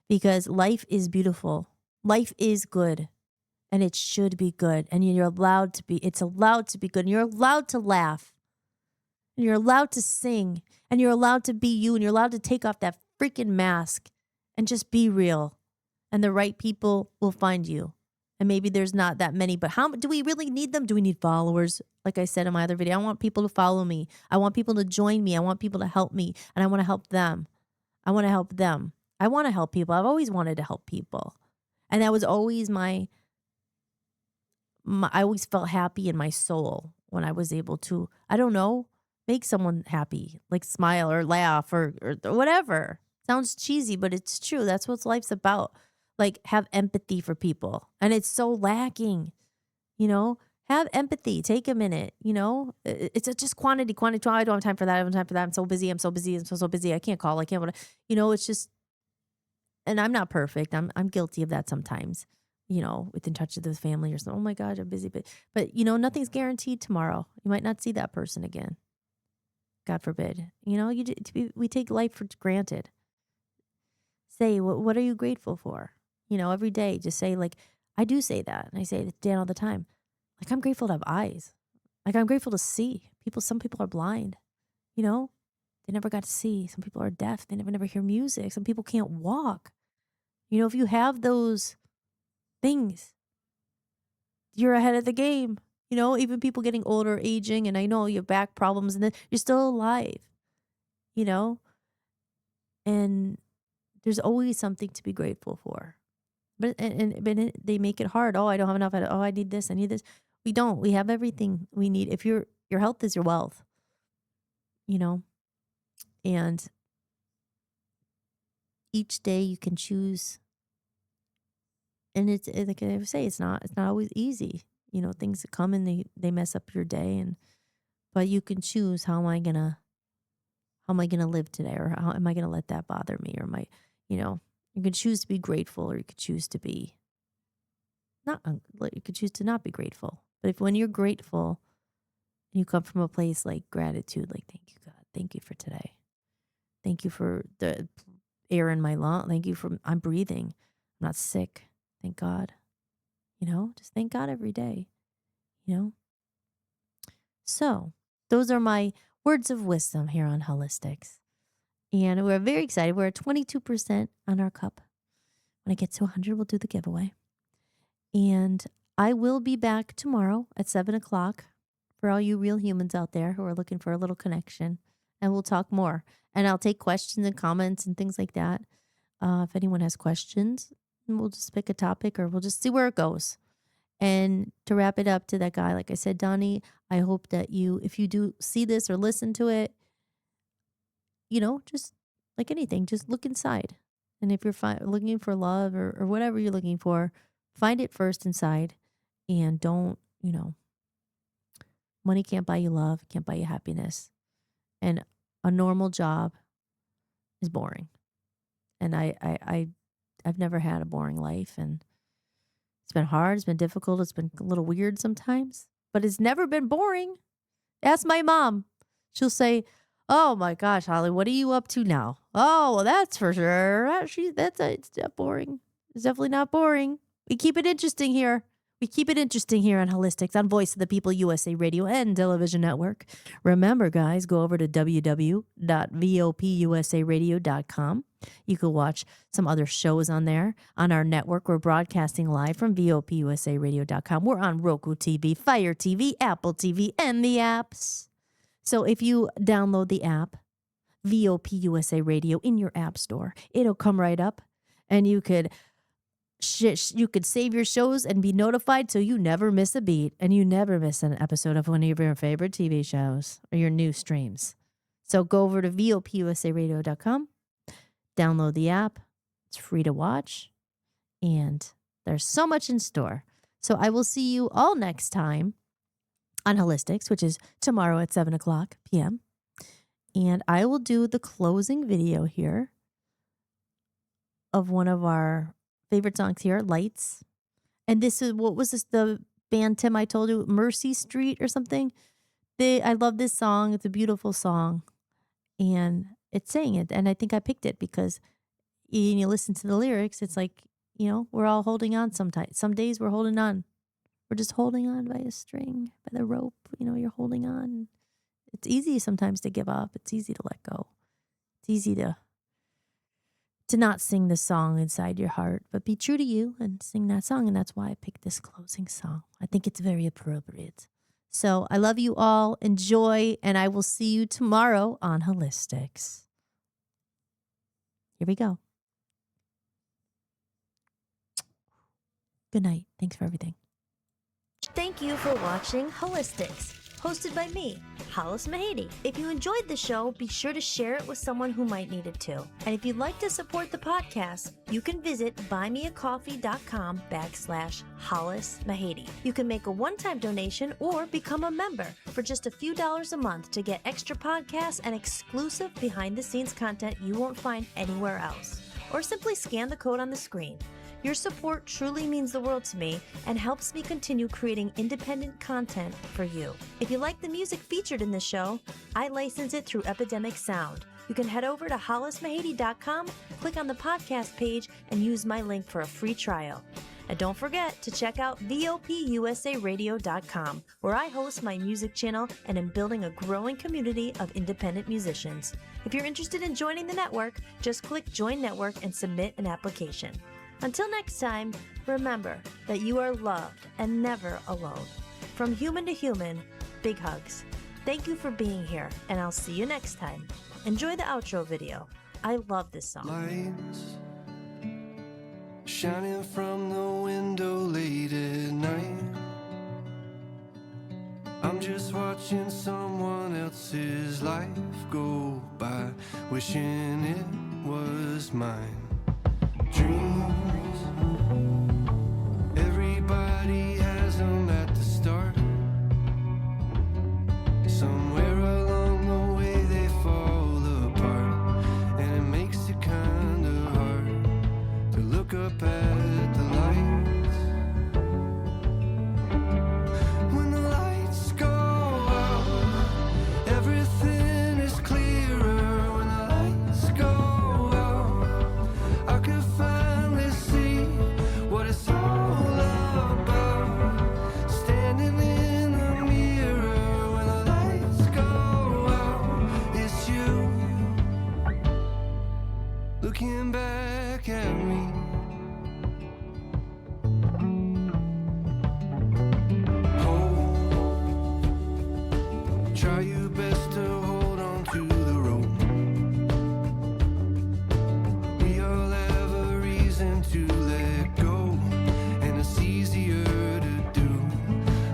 Because life is beautiful. Life is good. And it should be good. And it's allowed to be good. And you're allowed to laugh. And you're allowed to sing. And you're allowed to be you. And you're allowed to take off that freaking mask and just be real. And the right people will find you. And maybe there's not that many, but how do we really need them? Do we need followers? Like I said in my other video, I want people to follow me. I want people to join me. I want people to help me. And I want to help them. I want to help them. I want to help people. I've always wanted to help people. And that was always I always felt happy in my soul when I was able to, I don't know, make someone happy, like smile or laugh or whatever. Sounds cheesy, but it's true. That's what life's about. Like, have empathy for people. And it's so lacking, have empathy. Take a minute, it's just quantity. Oh, I don't have time for that. I don't have time for that. I'm so busy. I'm so busy. I can't call. I can't, it's just, and I'm not perfect. I'm guilty of that sometimes, within touch with the family or something. Oh my God, I'm busy. But nothing's guaranteed tomorrow. You might not see that person again. God forbid. We take life for granted. Say, what are you grateful for? Every day, just say, like, I do say that. And I say it to Dan all the time. Like, I'm grateful to have eyes. Like, I'm grateful to see. Some people are blind. They never got to see. Some people are deaf. They never hear music. Some people can't walk. If you have those things, you're ahead of the game. You know, even people getting older, aging, and I know you have back problems, and then you're still alive, you know? And there's always something to be grateful for. But they make it hard. Oh, I don't have enough. Oh, I need this. I need this. We don't. We have everything we need. If your health is your wealth, you know, and each day you can choose. And it's like I say, it's not always easy. You know, things that come and they mess up your day, but you can choose how am I gonna live today, or how am I gonna let that bother me, or you know, you can choose to be grateful, or you could choose to be you could choose to not be grateful. But when you're grateful, and you come from a place like gratitude, like thank you God, thank you for today, thank you for the air in my lung, thank you for I'm breathing, I'm not sick, thank God. You know, just thank God every day. You know. So those are my words of wisdom here on Hollis-tics. And we're very excited. We're at 22% on our cup. When it gets to 100, we'll do the giveaway. And I will be back tomorrow at 7 o'clock for all you real humans out there who are looking for a little connection. And we'll talk more. And I'll take questions and comments and things like that. If anyone has questions, we'll just pick a topic, or we'll just see where it goes. And to wrap it up to that guy, like I said, Donnie, I hope that if you do see this or listen to it, you know, just like anything, just look inside. And if you're looking for love or whatever you're looking for, find it first inside. And don't, you know, money can't buy you love, can't buy you happiness. And a normal job is boring. And I've never had a boring life, and it's been hard, it's been difficult, it's been a little weird sometimes, but it's never been boring. Ask my mom. She'll say, oh my gosh, Holly, what are you up to now? Oh, well, that's for sure. It's not boring. It's definitely not boring. We keep it interesting here. We keep it interesting here on Hollis-tics, on Voice of the People USA Radio and Television Network. Remember, guys, go over to www.vopusaradio.com. You can watch some other shows on there. On our network, we're broadcasting live from vopusaradio.com. We're on Roku TV, Fire TV, Apple TV, and the apps. So if you download the app, VOP USA Radio, in your app store, it'll come right up, and you could save your shows and be notified so you never miss a beat and you never miss an episode of one of your favorite TV shows or your new streams. So go over to vopusaradio.com, download the app. It's free to watch, and there's so much in store. So I will see you all next time on Hollis-tics, which is tomorrow at 7 o'clock p.m. And I will do the closing video here of one of our favorite songs here, Lights. And this is, what was this, the band, Tim, I told you, Mercy Street or something? I love this song. It's a beautiful song. And it's saying it. And I think I picked it because you listen to the lyrics, it's like, you know, we're all holding on sometimes. Some days we're holding on. We're just holding on by a string, by the rope. You know, you're holding on. It's easy sometimes to give up. It's easy to let go. It's easy to not sing the song inside your heart, but be true to you and sing that song. And that's why I picked this closing song. I think it's very appropriate. So I love you all. Enjoy, and I will see you tomorrow on Hollis-tics. Here we go. Good night. Thanks for everything. Thank you for watching Hollis-tics, hosted by me, Hollis Mahady. If you enjoyed the show, be sure to share it with someone who might need it too. And if you'd like to support the podcast, you can visit buymeacoffee.com/Hollis Mahady. You can make a one-time donation or become a member for just a few dollars a month to get extra podcasts and exclusive behind-the-scenes content you won't find anywhere else. Or simply scan the code on the screen. Your support truly means the world to me and helps me continue creating independent content for you. If you like the music featured in this show, I license it through Epidemic Sound. You can head over to hollismahady.com, click on the podcast page, and use my link for a free trial. And don't forget to check out VOPUSARadio.com, where I host my music channel and am building a growing community of independent musicians. If you're interested in joining the network, just click Join Network and submit an application. Until next time, remember that you are loved and never alone. From human to human, big hugs. Thank you for being here, and I'll see you next time. Enjoy the outro video. I love this song. Lights shining from the window late at night. I'm just watching someone else's life go by, wishing it was mine. Dreams, everybody has them at the start. Somewhere along the way they fall apart, and it makes it kinda hard to look up at the lights. When the lights go out, everything is clearer. When the lights go out, I could finally see what it's all about. Standing in the mirror, when the lights go out, it's you looking back at me. Try your best to hold on to the rope. We all have a reason to let go, and it's easier to do,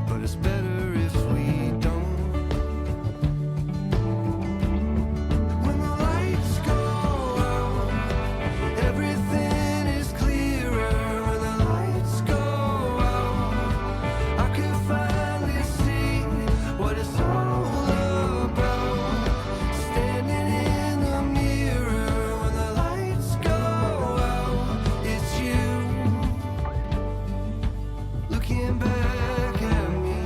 but it's better if we don't. When the lights go out, everything is clearer. When the lights go out, I can finally see what it's all about. Standing in the mirror, when the lights go out, it's you looking back at me.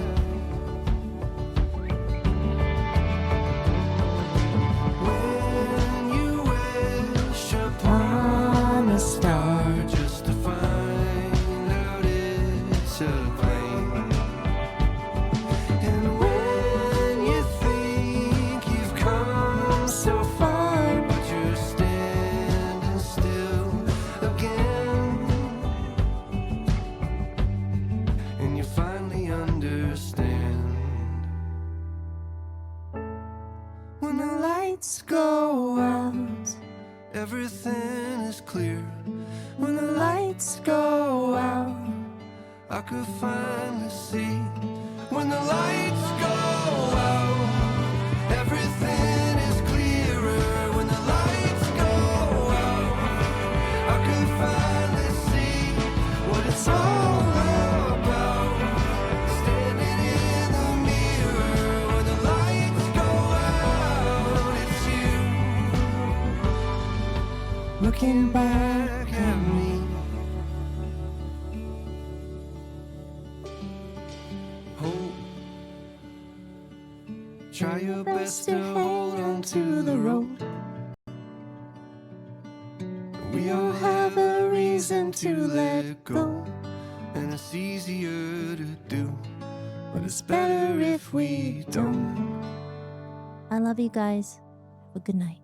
When you wish upon a star just to find out it's a plane. And when you think you've come so far, but you're standing still again, and you finally understand. When the lights go out, everything is clear. When the lights go out, I could finally see. When the lights go out, everything is clearer. When the lights go out, I could finally see what it's all about. Standing in the mirror, when the lights go out, it's you looking back at me. Hope, try your best to hold on to the road. We all have a reason to let go, and it's easier to do, but it's better if we don't. I love you guys. Have a good night.